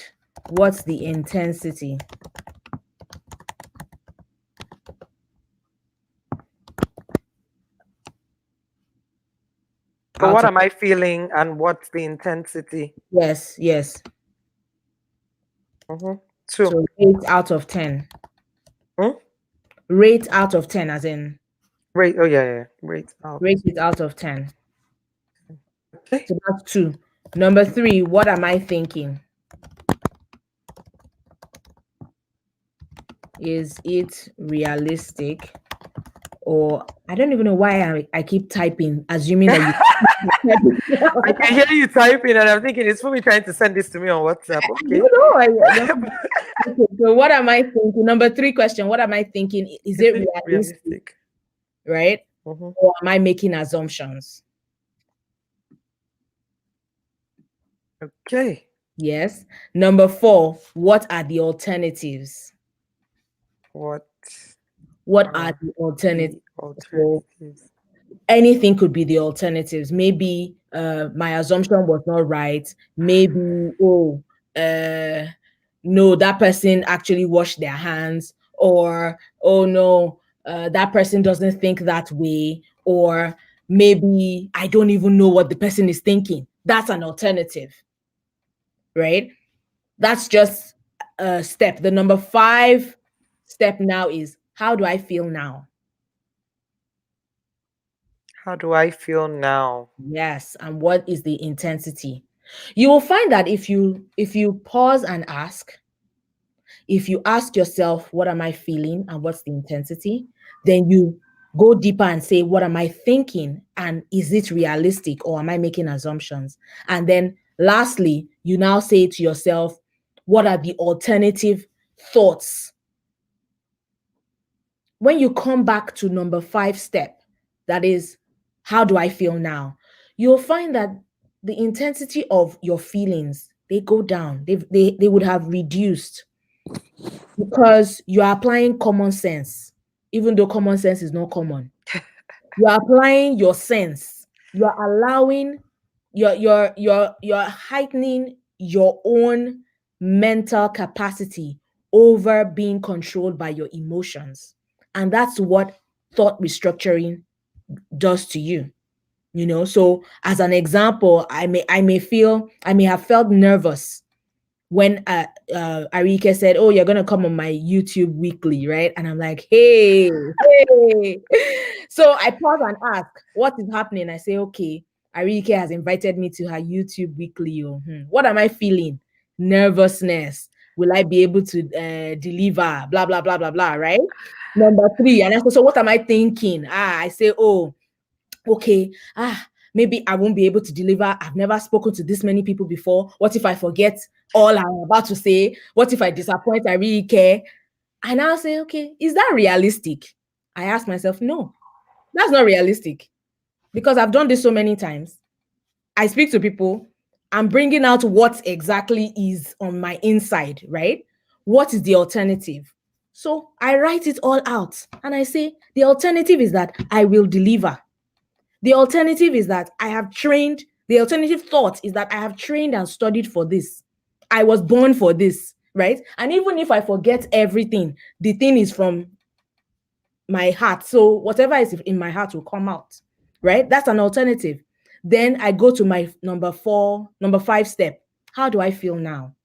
what's the intensity? So what am I feeling and what's the intensity? Yes. 2. So 8 out of 10. Rate out of 10 as in? Rate, oh yeah. Rate out. Rate it out of 10. Okay. So that's 2. Number 3, what am I thinking? Is it realistic? Or I don't even know why I keep typing, assuming that you. I can hear you typing, and I'm thinking it's for me trying to send this to me on WhatsApp. Okay. Okay, so what am I thinking? Number 3 question: what am I thinking? Is it realistic? Right? Or am I making assumptions? Okay. Yes. Number 4, what are the alternatives? What are the alternatives? Anything could be the alternatives. Maybe my assumption was not right. Maybe, no, that person actually washed their hands. Or, oh no, that person doesn't think that way. Or maybe I don't even know what the person is thinking. That's an alternative, right? That's just a step. The number 5 step now is, how do I feel now? How do I feel now? Yes, and what is the intensity? You will find that if you pause and ask, if you ask yourself, what am I feeling and what's the intensity? Then you go deeper and say, what am I thinking? And is it realistic or am I making assumptions? And then lastly, you now say to yourself, What are the alternative thoughts? When you come back to number 5 step, that is, how do I feel now? You'll find that the intensity of your feelings, they go down. They would have reduced because you are applying common sense, even though common sense is not common. You are applying your sense. You are allowing you're heightening your own mental capacity over being controlled by your emotions. And that's what thought restructuring does to you. So as an example, I may have felt nervous when Ariyike said, "Oh, you're gonna come on my YouTube weekly, right?" And I'm like, "Hey, hey." So I pause and ask, "What is happening?" I say, "Okay, Ariyike has invited me to her YouTube weekly. Oh, what am I feeling? Nervousness. Will I be able to deliver? Blah blah blah blah blah." Right. Number 3, and I say, "So what am I thinking?" I say, "Oh, okay, maybe I won't be able to deliver. I've never spoken to this many people before. What if I forget all I'm about to say? What if I disappoint? I really care." And I'll say, "Okay, is that realistic?" I ask myself, no, that's not realistic, because I've done this so many times. I speak to people, I'm bringing out what exactly is on my inside, right? What is the alternative? So I write it all out and I say, the alternative is that I will deliver. The alternative is that I have trained, the alternative thought is that I have trained and studied for this. I was born for this, right? And even if I forget everything, the thing is from my heart. So whatever is in my heart will come out, right? That's an alternative. Then I go to my number 5 step. How do I feel now?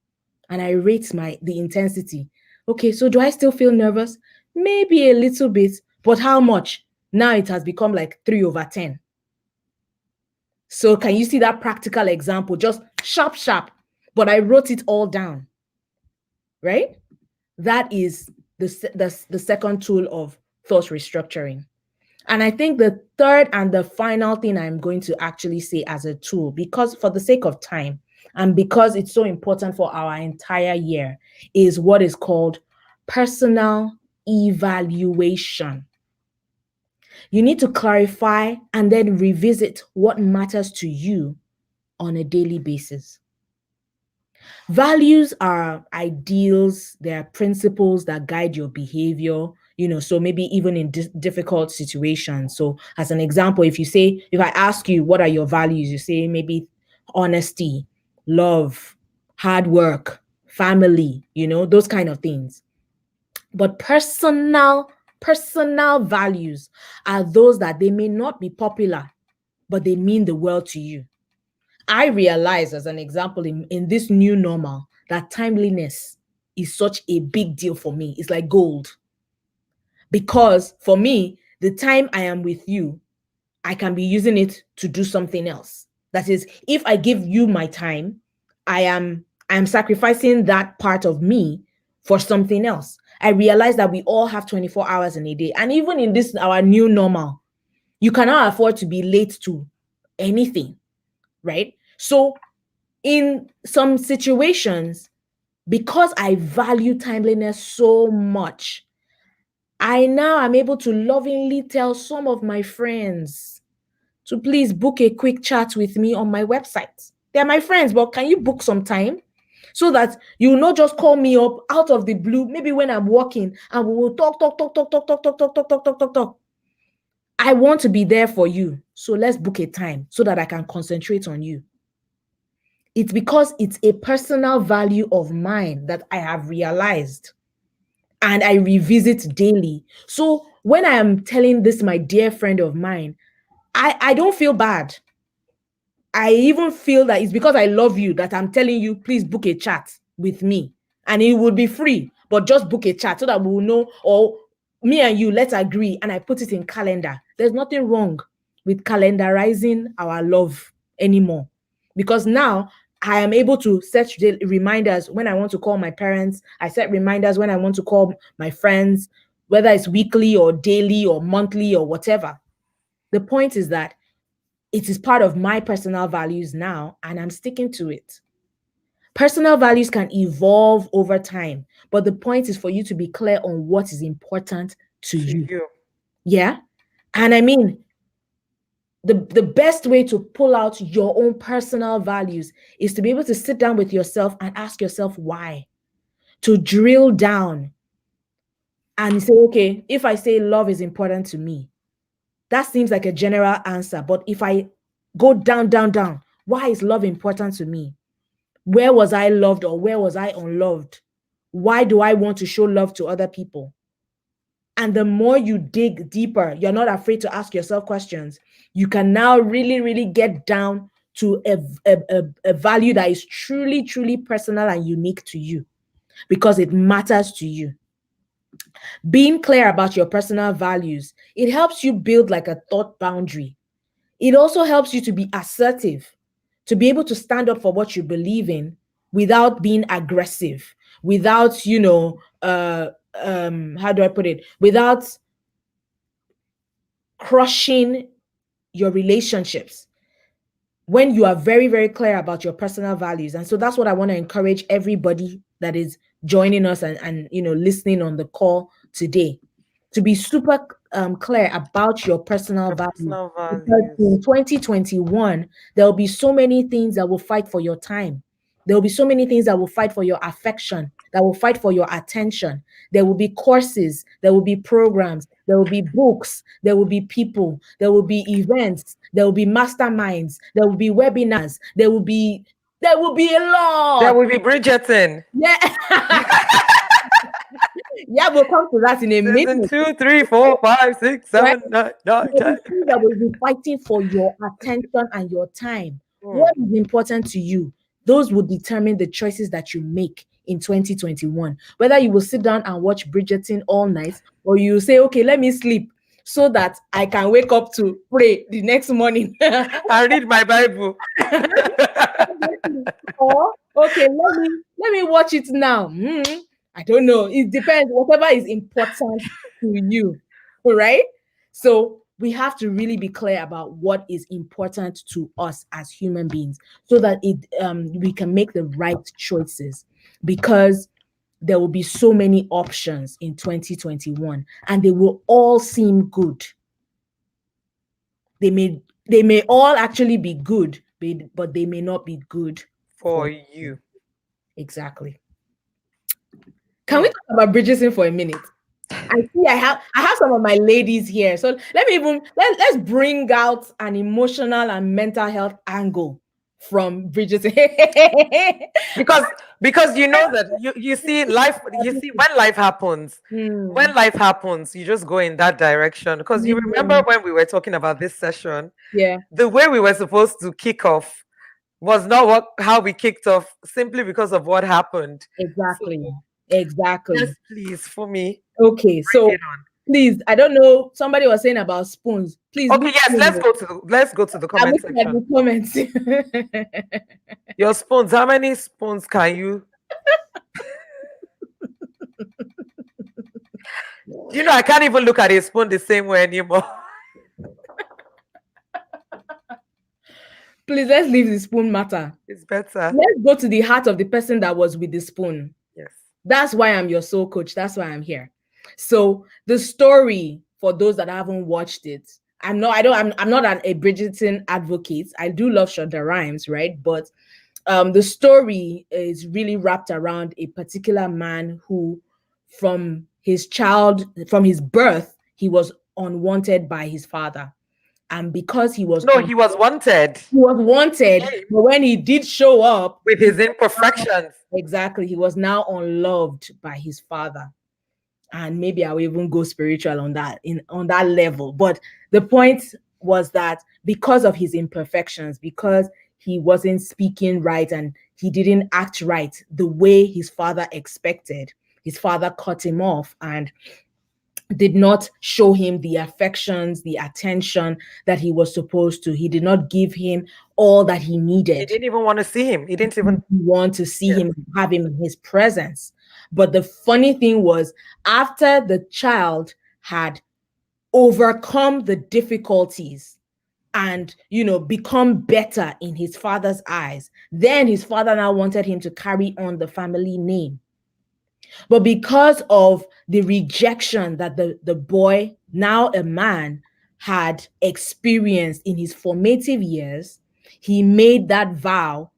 And I rate the intensity. Okay, so do I still feel nervous? Maybe a little bit, but how much? Now it has become like 3/10. So can you see that practical example? Just sharp, sharp, but I wrote it all down, right? That is the second tool of thought restructuring. And I think the third and the final thing I'm going to actually say as a tool, because for the sake of time and because it's so important for our entire year, is what is called personal evaluation. You need to clarify and then revisit what matters to you on a daily basis. Values are ideals, they're principles that guide your behavior, so maybe even in difficult situations. So, as an example, if I ask you, what are your values? You say maybe honesty, love, hard work, family, those kind of things. But personal values are those that they may not be popular, but they mean the world to you. I realize, as an example, in this new normal, that timeliness is such a big deal for me. It's like gold. Because for me, the time I am with you, I can be using it to do something else. That is, if I give you my time, I am sacrificing that part of me for something else. I realize that we all have 24 hours in a day. And even in this, our new normal, you cannot afford to be late to anything, right? So in some situations, because I value timeliness so much, I now am able to lovingly tell some of my friends to please book a quick chat with me on my website. They're my friends, but can you book some time so that you will not just call me up out of the blue, maybe when I'm walking, and we will talk. I want to be there for you. So let's book a time so that I can concentrate on you. It's because it's a personal value of mine that I have realized and I revisit daily. So when I am telling this, my dear friend of mine, I don't feel bad. I even feel that it's because I love you that I'm telling you, please book a chat with me. And it will be free, but just book a chat so that we will know, or me and you, let's agree. And I put it in calendar. There's nothing wrong with calendarizing our love anymore. Because now I am able to set reminders when I want to call my parents. I set reminders when I want to call my friends, whether it's weekly or daily or monthly or whatever. The point is that it is part of my personal values now, and I'm sticking to it. Personal values can evolve over time, but the point is for you to be clear on what is important to To you. you. Yeah. And I mean, the best way to pull out your own personal values is to be able to sit down with yourself and ask yourself why, to drill down and say, okay, if I say love is important to me, that seems like a general answer. But if I go down, down, down, why is love important to me? Where was I loved or where was I unloved? Why do I want to show love to other people? And the more you dig deeper, you're not afraid to ask yourself questions. You can now really, really get down to a value that is truly, truly personal and unique to you because it matters to you. Being clear about your personal values, it helps you build like a thought boundary. It also helps you to be assertive, to be able to stand up for what you believe in without being aggressive, without, how do I put it? Without crushing your relationships. When you are very, very clear about your personal values. And so that's what I want to encourage everybody that is joining us and listening on the call today, to be super clear about your personal Your values. personal Because values. in 2021, there'll be so many things that will fight for your time. There'll be so many things that will fight for your affection, that will fight for your attention. There will be courses, there will be programs, there will be books, there will be people, there will be events, there will be masterminds, there will be webinars, there will be a There lot. will be Bridgerton. Yeah. Yeah, we'll come to that in a Season minute. 2, 3, 4, 5, 6, Right? 7, 9, 9, There will 10. be things that will be fighting for your attention and your time. Hmm. What is important to you? Those will determine the choices that you make in 2021. Whether you will sit down and watch Bridgerton all night, or you say, okay, let me sleep so that I can wake up to pray the next morning. I read my Bible. Or okay, let me watch it now. I don't know. It depends. Whatever is important to you, all right? So we have to really be clear about what is important to us as human beings, so that we can make the right choices. Because there will be so many options in 2021, and they will all seem good. They may all actually be good, but they may not be good For for you. exactly. Can we talk about Bridgerton for a minute? I have some of my ladies here. So let's bring out an emotional and mental health angle from Bridgerton. Because you know that you see life, you see when Hmm. life happens, you just go in that direction. Because you remember Hmm. when we were talking about this session, Yeah, the way we were supposed to kick off was not how we kicked off, simply because of what happened. So exactly. Exactly. yes, please, for me, Okay, bring so it on. please, I don't know. Somebody was saying about spoons. Please Okay, leave yes, spoon. let's go to the I'm comment looking at section. the comments. Your spoons, how many spoons can you? You know, I can't even look at a spoon the same way anymore. Please, let's leave the spoon matter. It's better. Let's go to the heart of the person that was with the spoon. Yes. That's why I'm your soul coach. That's why I'm here. So the story, for those that haven't watched it, I'm not a Bridgerton advocate. I do love Shonda Rhimes, right? But the story is really wrapped around a particular man who, from his birth, he was unwanted by his father. And because No, he was wanted. he was He wanted, came but when he did show up, with his imperfections. exactly, he was now unloved by his father. And maybe I'll even go spiritual on that level. But the point was that because of his imperfections, because he wasn't speaking right and he didn't act right the way his father expected, his father cut him off and did not show him the affections, the attention that he was supposed to. He did not give him all that he He needed. didn't even want to see him. He didn't even. Want to see Yes. him, have him in his presence. But the funny thing was, after the child had overcome the difficulties and, become better in his father's eyes. Then his father now wanted him to carry on the family name. But because of the rejection that the boy, now a man, had experienced in his formative years, he made that vow,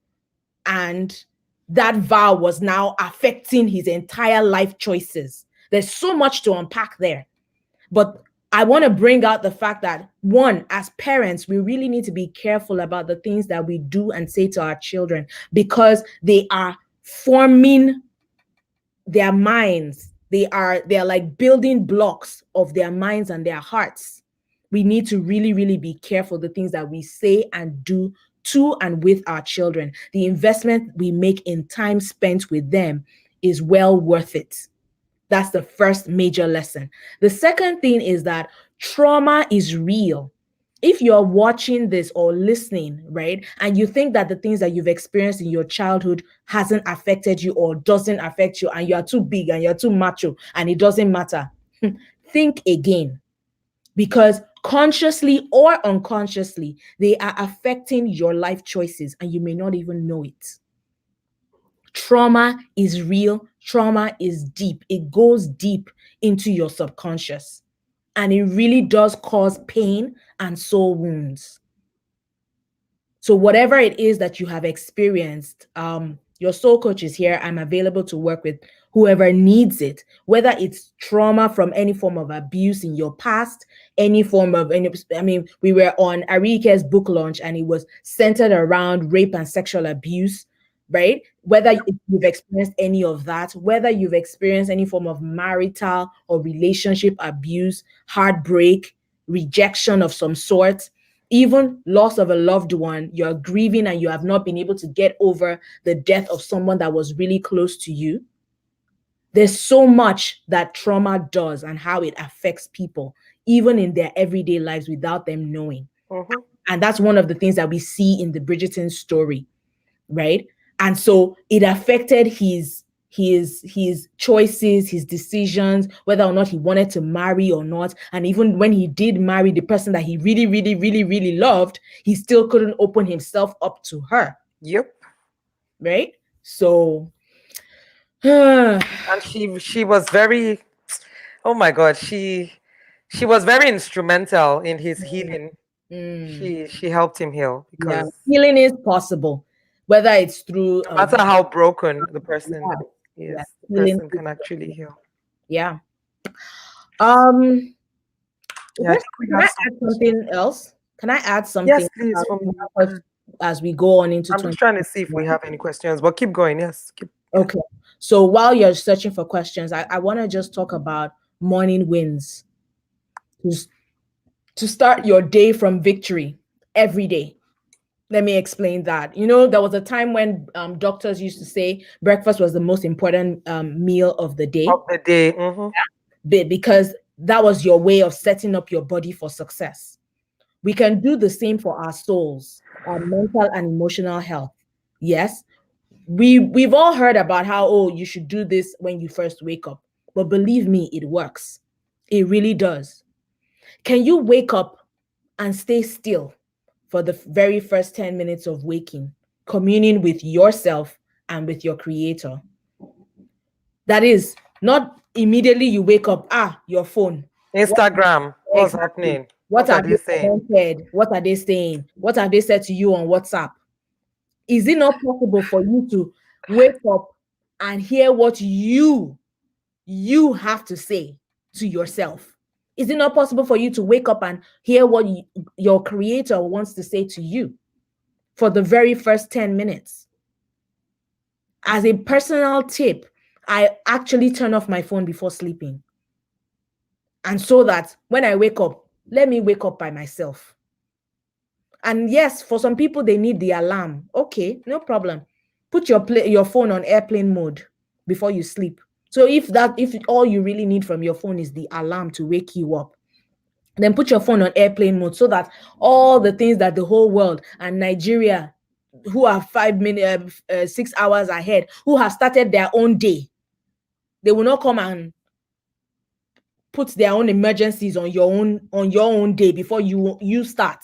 and that vow was now affecting his entire life choices. There's so much to unpack there. But I want to bring out the fact that, one, as parents, we really need to be careful about the things that we do and say to our children, because they are forming their minds. They're like building blocks of their minds and their hearts. We need to really, really be careful the things that we say and do to and with our children. The investment we make in time spent with them is well worth it. That's the first major lesson. The second thing is that trauma is real. If you're watching this or listening, right, and you think that the things that you've experienced in your childhood hasn't affected you or doesn't affect you, and you're too big and you're too macho and it doesn't matter, think again. Because consciously or unconsciously, they are affecting your life choices and you may not even know it. Trauma is real. Trauma is deep. It goes deep into your subconscious. And it really does cause pain and soul wounds. So whatever it is that you have experienced, your soul coach is here. I'm available to work with whoever needs it, whether it's trauma from any form of abuse in your past, any form of we were on Ariyike's book launch and it was centered around rape and sexual abuse, right? Whether you've experienced any of that, whether you've experienced any form of marital or relationship abuse, heartbreak, rejection of some sort, even loss of a loved one, you're grieving and you have not been able to get over the death of someone that was really close to you. There's so much that trauma does and how it affects people, even in their everyday lives without them knowing. Mm-hmm. And that's one of the things that we see in the Bridgerton story, right? And so it affected his choices, his decisions, whether or not he wanted to marry or not. And even when he did marry the person that he really, really, really, really loved, he still couldn't open himself up to her. Yep. Right? So And she was very, oh my God, she was very instrumental in his healing. She helped him heal yeah, because healing is possible, whether it's through no matter how broken the person is, yeah, the healing person is can actually heal. yeah. Yeah, I think we Can I have add some. something else? Can I add something Yes, please, for me. as we go on into I'm just trying to see if we 2021? have any questions, but keep going. Yes. Okay. So while you're searching for questions, I want to just talk about morning wins. To start your day from victory every day. Let me explain that. There was a time when doctors used to say breakfast was the most important meal of the day. Of the day. Mm-hmm. Because that was your way of setting up your body for success. We can do the same for our souls, our mental and emotional health. Yes, we've all heard about how, oh, you should do this when you first wake up. But believe me, it works. It really does. Can you wake up and stay still for the very first 10 minutes of waking, communing with yourself and with your creator? That is not immediately you wake up, your phone. Instagram. What's Exactly. happening? What What are have they they saying? commented? What are they saying? What have they said to you on WhatsApp? Is it not possible for you to wake up and hear what you have to say to yourself? Is it not possible for you to wake up and hear what your creator wants to say to you for the very first 10 minutes? As a personal tip, I actually turn off my phone before sleeping. And so that when I wake up, let me wake up by myself. And yes, for some people, they need the alarm. Okay, no problem. Put your phone on airplane mode before you sleep. So if all you really need from your phone is the alarm to wake you up, then put your phone on airplane mode so that all the things that the whole world and Nigeria, who are 6 hours ahead, who have started their own day, they will not come and put their own emergencies on your own day before you start.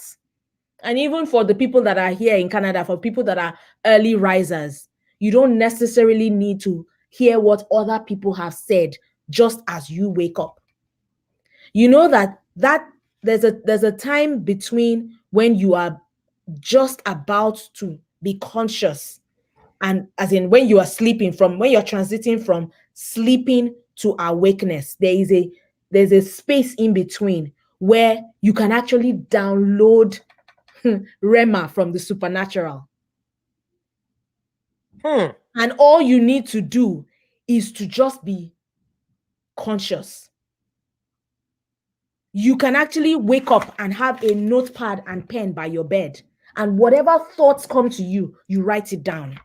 And even for the people that are here in Canada, for people that are early risers, you don't necessarily need to hear what other people have said just as you wake up. You know that there's a time between when you are just about to be conscious, and as in when you are sleeping, from when you're transiting from sleeping to awakeness, there's a space in between where you can actually download Rema from the supernatural. And all you need to do is to just be conscious. You can actually wake up and have a notepad and pen by your bed, and whatever thoughts come to you, you write it down.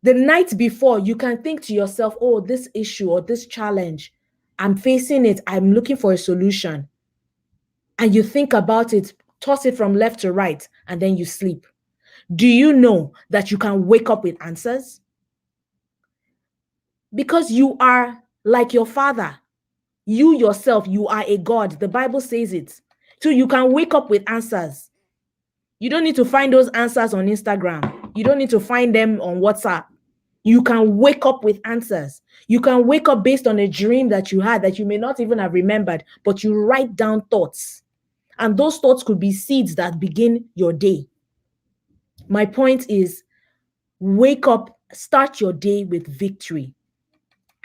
The night before, you can think to yourself, oh, this issue or this challenge, I'm facing it, I'm looking for a solution. And you think about it, toss it from left to right, and then you sleep. Do you know that you can wake up with answers? Because you are like your father. You yourself, you are a God. The Bible says it. So you can wake up with answers. You don't need to find those answers on Instagram. You don't need to find them on WhatsApp. You can wake up with answers. You can wake up based on a dream that you had that you may not even have remembered, but you write down thoughts. And those thoughts could be seeds that begin your day. My point is, wake up, start your day with victory.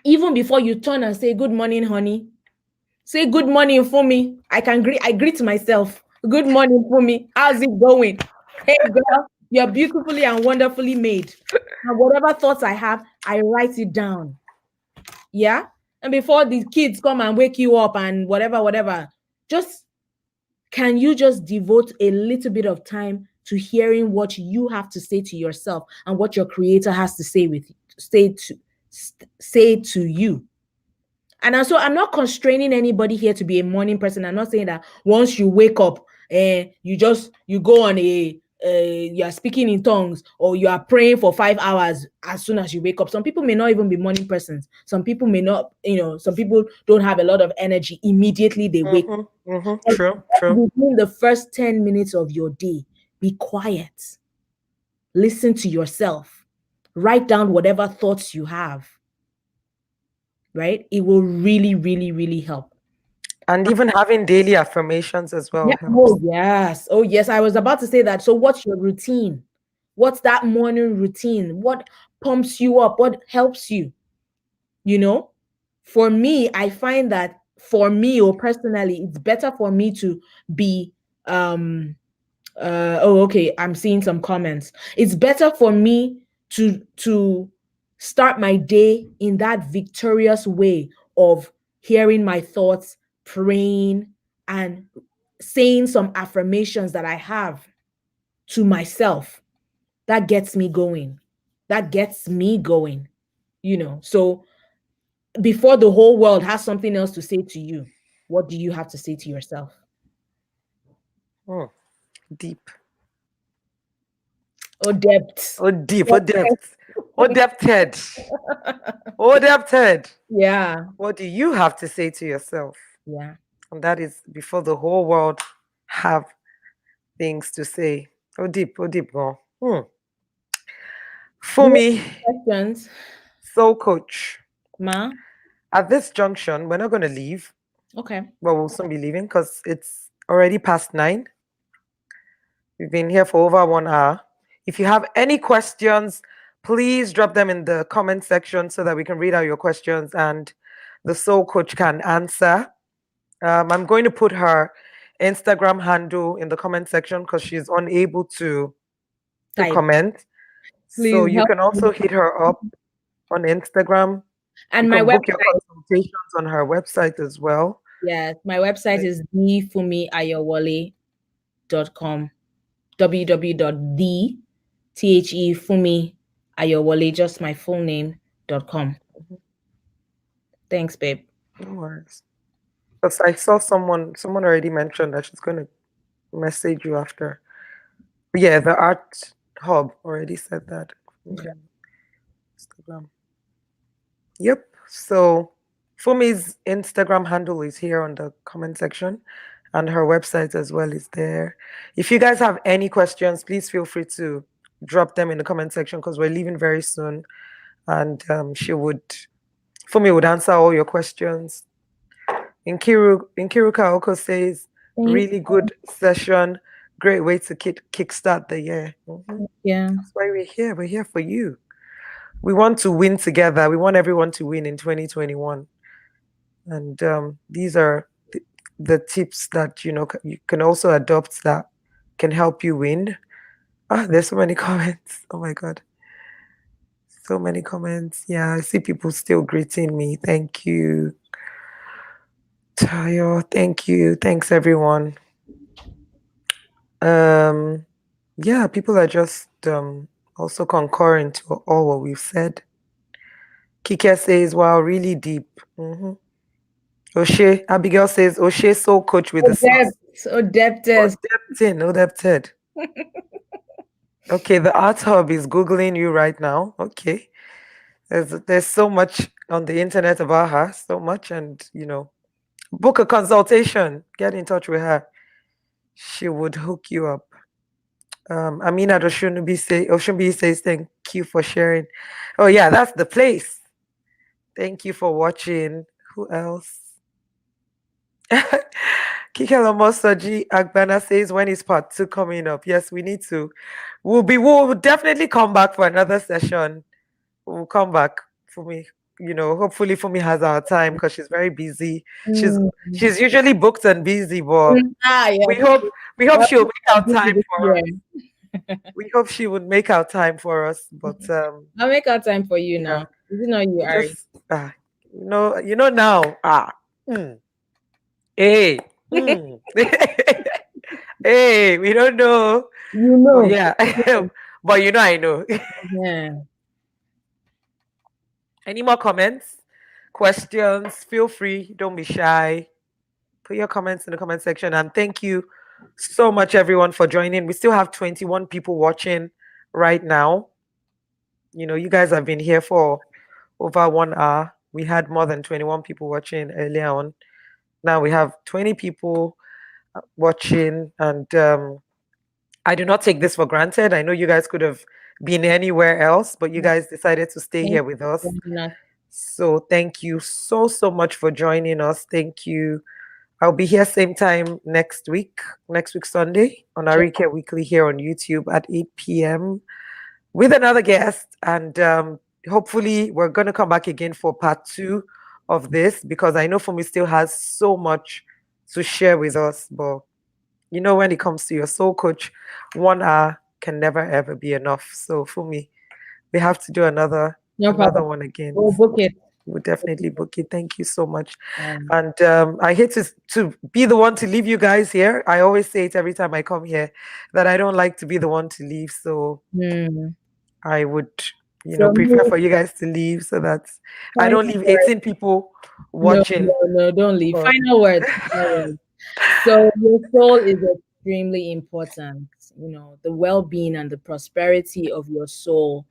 Even before you turn and say, good morning, honey. Say, good morning, Fumi. I greet myself. Good morning, Fumi. How's it going? Hey, girl, you're beautifully and wonderfully made. And whatever thoughts I have, I write it down. Yeah? And before the kids come and wake you up and whatever, can you just devote a little bit of time to hearing what you have to say to yourself and what your creator has to say to you? And so I'm not constraining anybody here to be a morning person. I'm not saying that once you wake up, you go on you are speaking in tongues or you are praying for 5 hours as soon as you wake up. Some people may not even be morning persons. Some people may not, some people don't have a lot of energy immediately they wake up. True. Within the first 10 minutes of your day, be quiet. Listen to yourself. Write down whatever thoughts you have. Right? It will really, really, really help. And even having daily affirmations as well helps. Oh, yes. Oh, yes. I was about to say that. So what's your routine? What's that morning routine? What pumps you up? What helps you? For me, I find that for me or personally, it's better for me to be okay, I'm seeing some comments. It's better for me to start my day in that victorious way of hearing my thoughts, praying, and saying some affirmations that I have to myself. That gets me going. So before the whole world has something else to say to you, what do you have to say to yourself? Deep. Oh, depth. Oh, deep. Oh, depth. Oh, depth head. Oh, depth head. Yeah. What do you have to say to yourself? Yeah. And that is before the whole world have things to say. Oh, deep. Girl. For me, Questions, soul coach. Ma? At this junction, we're not going to leave. Okay. But we'll soon be leaving because it's already past 9. We've been here for over 1 hour. If you have any questions, please drop them in the comment section so that we can read out your questions and the soul coach can answer. I'm going to put her Instagram handle in the comment section because she's unable to comment. So Please you help can also me. hit her up on Instagram. And You my can book your website. consultations on her website as well. Yes, my website is thefumiayowale.com. www.thefumiayowale, just my full name.com. Thanks, babe. No worries. Because I saw someone already mentioned that she's going to message you after. Yeah, the art hub already said that. Okay. Instagram. Yep. So Fumi's Instagram handle is here on the comment section. and her website as well is there. If you guys have any questions, please feel free to drop them in the comment section because we're leaving very soon, and Fumi would answer all your questions. Inkiru Kaoko says, Thank really good session, great way to kickstart the year. you. That's why we're here. We're here for you. We want to win together. We want everyone to win in 2021. And these are the tips that you can also adopt that can help you win. There's so many comments. Oh my God. So many comments. Yeah, I see people still greeting me. Thank you. Tayo, thank you. Thanks everyone. Yeah, people are just also concurring to all what we've said. Kike says, wow, really deep. O'Shea, Abigail says, O'Shea soul coach with the sauce. Adeptus. Adapted. Okay, the Art Hub is Googling you right now. Okay. There's so much on the internet about her, so much, and book a consultation. Get in touch with her. She would hook you up. Amina Oshunbi says, thank you for sharing. Oh yeah, that's the place. Thank you for watching. Who else? Kikelomo Soji Agbana says, when is part 2 coming up? Yes, we need to. We'll definitely come back for another session. We'll come back for me. Hopefully Fumi has our time because she's very busy. She's usually booked and busy, but Yeah. we hope she'll make our time for us. Yeah. We hope she would make our time for us. But I'll make our time for you now. Is it not you, Ari? Now. Hey. Hey, we don't know. You know. But yeah. But I know. Yeah. Any more comments? Questions? Feel free. Don't be shy. Put your comments in the comment section. And thank you so much, everyone, for joining. We still have 21 people watching right now. You guys have been here for over 1 hour. We had more than 21 people watching earlier on. Now we have 20 people watching, and I do not take this for granted. I know you guys could have been anywhere else, but you guys decided to stay here with us. So thank you so much for joining us. Thank you. I'll be here same time next week Sunday on Ariyike Weekly here on YouTube at 8 p.m. with another guest, and hopefully we're going to come back again for part 2 of this, because I know Fumi still has so much to share with us. But when it comes to your soul coach, 1 hour can never ever be enough. So Fumi, we have to do another one again. We'll book it. We'll definitely book it. Thank you so much. And I hate to be the one to leave you guys here. I always say it every time I come here that I don't like to be the one to leave. So I would, prefer for you guys to leave so that I don't leave 18 people watching. No, don't leave. Final word. So your soul is extremely important. The well-being and the prosperity of your soul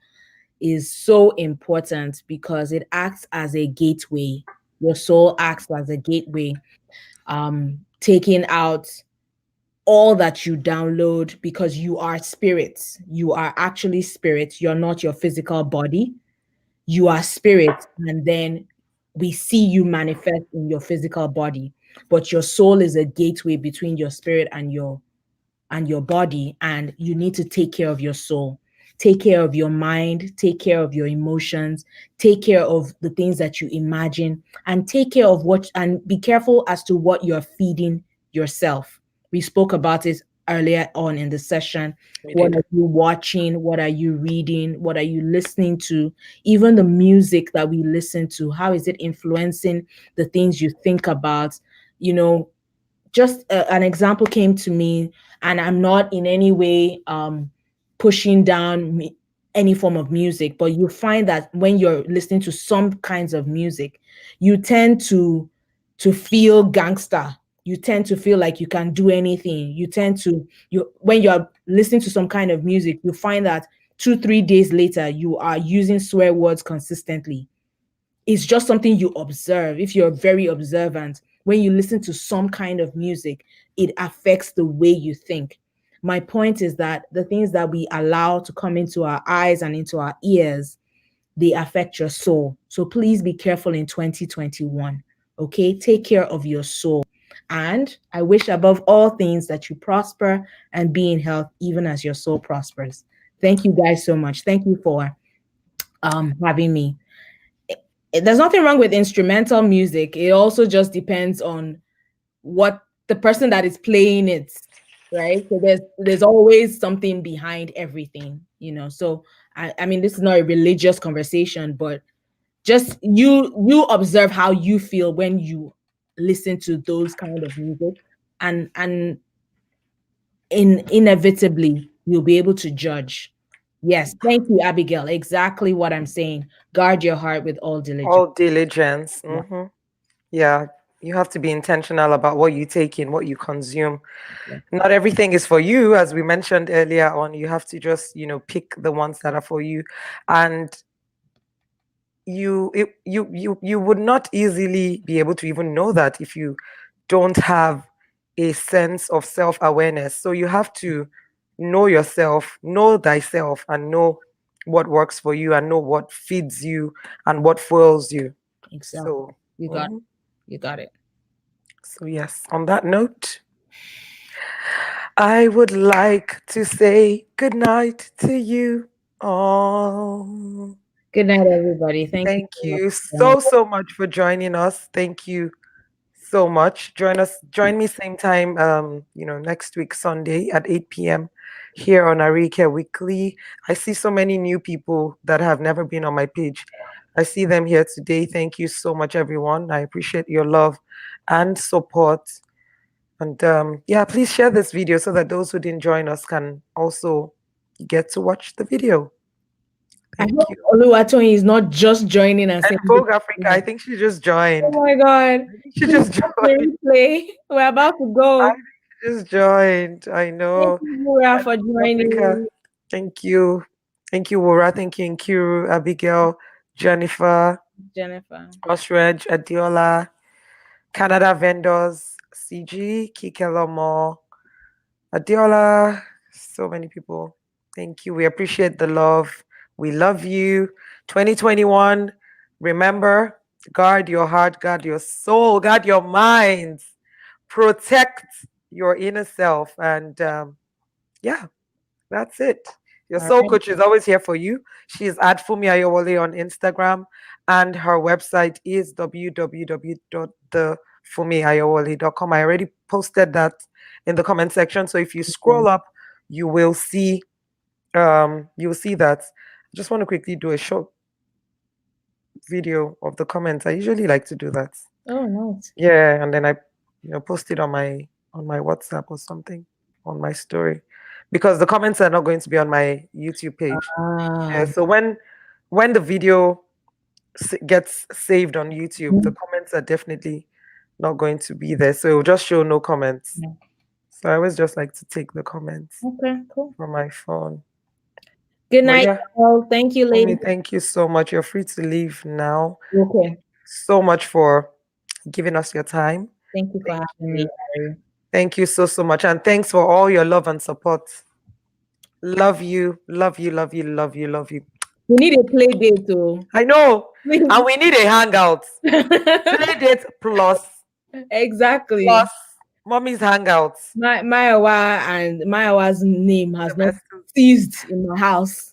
is so important because it acts as a gateway. Your soul acts as a gateway, taking out all that you download, because you are spirit. You are actually spirit. You're not your physical body. You are spirit. And then we see you manifest in your physical body. But your soul is a gateway between your spirit and your body. And you need to take care of your soul. Take care of your mind, take care of your emotions, take care of the things that you imagine, and take care of and be careful as to what you're feeding yourself. We spoke about it earlier on in the session. What are you watching? What are you reading? What are you listening to? Even the music that we listen to, how is it influencing the things you think about? Just an example came to me, and I'm not in any way pushing down any form of music, but you find that when you're listening to some kinds of music, you tend to feel gangster. You tend to feel like you can do anything. When you're listening to some kind of music, you find that 2-3 days later, you are using swear words consistently. It's just something you observe. If you're very observant, when you listen to some kind of music, it affects the way you think. My point is that the things that we allow to come into our eyes and into our ears, they affect your soul. So please be careful in 2021. Okay, take care of your soul. And I wish above all things that you prosper and be in health, even as your soul prospers. Thank you guys so much. Thank you for having me. There's nothing wrong with instrumental music. It also just depends on what the person that is playing it, right? So there's always something behind everything, you know. So I mean, this is not a religious conversation, but just you observe how you feel when you listen to those kind of music, and inevitably you'll be able to judge. Yes, thank you, Abigail. Exactly what I'm saying. Guard your heart with all diligence. All diligence. Yeah. Yeah, you have to be intentional about what you take in, what you consume. Yeah. Not everything is for you, as we mentioned earlier on. You have to just, pick the ones that are for you. And you would not easily be able to even know that if you don't have a sense of self-awareness. So you have to know yourself, know thyself, and know what works for you, and know what feeds you and what fuels you. Exactly. So You got it. mhm. You got it. So yes, on that note, I would like to say good night to you all. Good night, everybody. Thank you Thank so much you for joining. so much for joining us. Thank you so much. Join me same time, next week, Sunday at 8 p.m. here on Ariyike Weekly. I see so many new people that have never been on my page. I see them here today. Thank you so much, everyone. I appreciate your love and support. And yeah, please share this video so that those who didn't join us can also get to watch the video. I Thank hope you. Oluwatoyin is not just joining and And saying, Vogue Africa, I think she just oh joined. my God, I think she please just stop the joined. replay. We're about to I go. think she just joined. I Thank know. you, Mura, And for Vogue Africa, joining. thank you. Thank you, Wura. Thank you, Nkiru, Abigail, Jennifer, Jennifer. Osrej, Adiola, Canada Vendors, CG, Kikelomo, Adiola, so many people. Thank you. We appreciate the love. We love you. 2021, remember, guard your heart, guard your soul, guard your minds, protect your inner self. And yeah, that's it. Your All soul right. coach is always here for you. She's at Fumi Ayowole on Instagram, and her website is www.thefumiayowole.com. I already posted that in the comment section. So if you scroll up, you will see that. I just want to quickly do a short video of the comments. I usually like to do that. Oh, nice. Yeah, and then I post it on my WhatsApp or something, on my story, because the comments are not going to be on my YouTube page. Yeah, Ah, so when the video gets saved on YouTube, the mhm. comments are definitely not going to be there. So it will just show no comments. Yeah. So I always just like to take the comments Okay, cool. from my phone. Good But night, yeah, all. Thank you, Omi, ladies. thank you so much. You're free to leave now. Okay. So much for giving us your time. Thank you for Thank having me, you. Harry. Thank you so much. And thanks for all your love and support. Love you, love you, love you, love you, love you. We need a play date, too. I know. Please. And we need a hangout. Play date plus Exactly. mommy's hangouts. Mayawa and Mayawa's name The has not best. ceased in my house.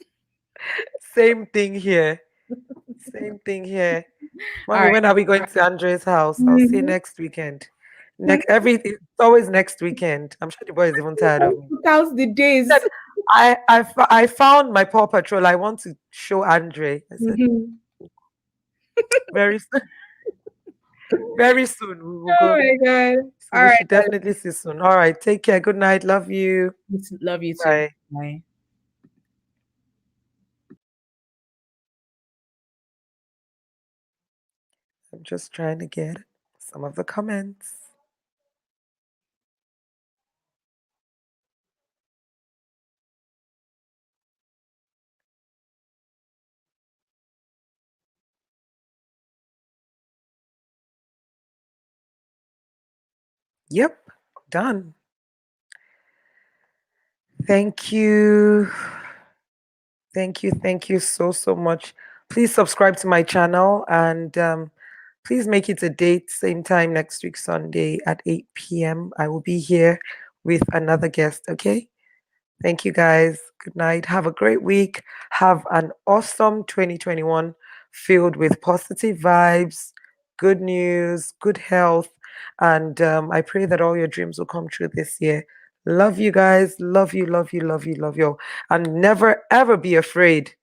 Same thing here. Same thing here. All Mommy, right. when are we going to Andre's house? I'll see you Mhm. next weekend. It's always next weekend. I'm sure the boy is even tired of me. Count the days. Said, I found my Paw Patrol. I want to show Andre. I said, Mhm. very soon, very soon we will Oh go. my God. So All we right, should definitely see soon. All right. Take care. Good night. Love you. darling. Love you too. Bye. Bye. I'm just trying to get some of the comments. Yep, done. Thank you. Thank you so much. Please subscribe to my channel and please make it a date, same time next week, Sunday at 8 p.m. I will be here with another guest, okay? Thank you guys. Good night. Have a great week. Have an awesome 2021 filled with positive vibes, good news, good health. And I pray that all your dreams will come true this year. Love you guys. Love you, love you, love you, love you. And never, ever be afraid.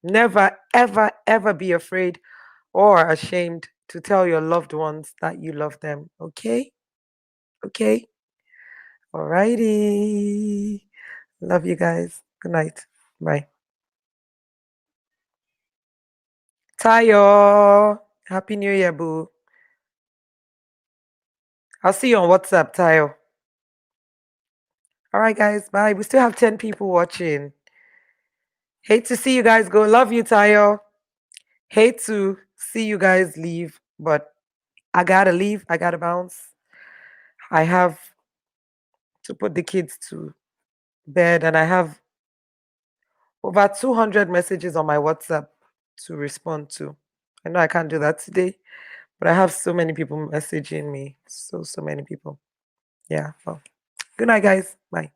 Never, ever, ever be afraid or ashamed to tell your loved ones that you love them. Okay? Okay? Alrighty. Love you guys. Good night. Bye. Tayo. Happy New Year, boo. I'll see you on WhatsApp, Tayo. All right, guys. Bye. We still have 10 people watching. Hate to see you guys go. Love you, Tayo. Hate to see you guys leave, but I gotta leave. I gotta bounce. I have to put the kids to bed, and I have over 200 messages on my WhatsApp to respond to. I know I can't do that today, but I have so many people messaging me. So many people. Yeah. Well, good night, guys. Bye.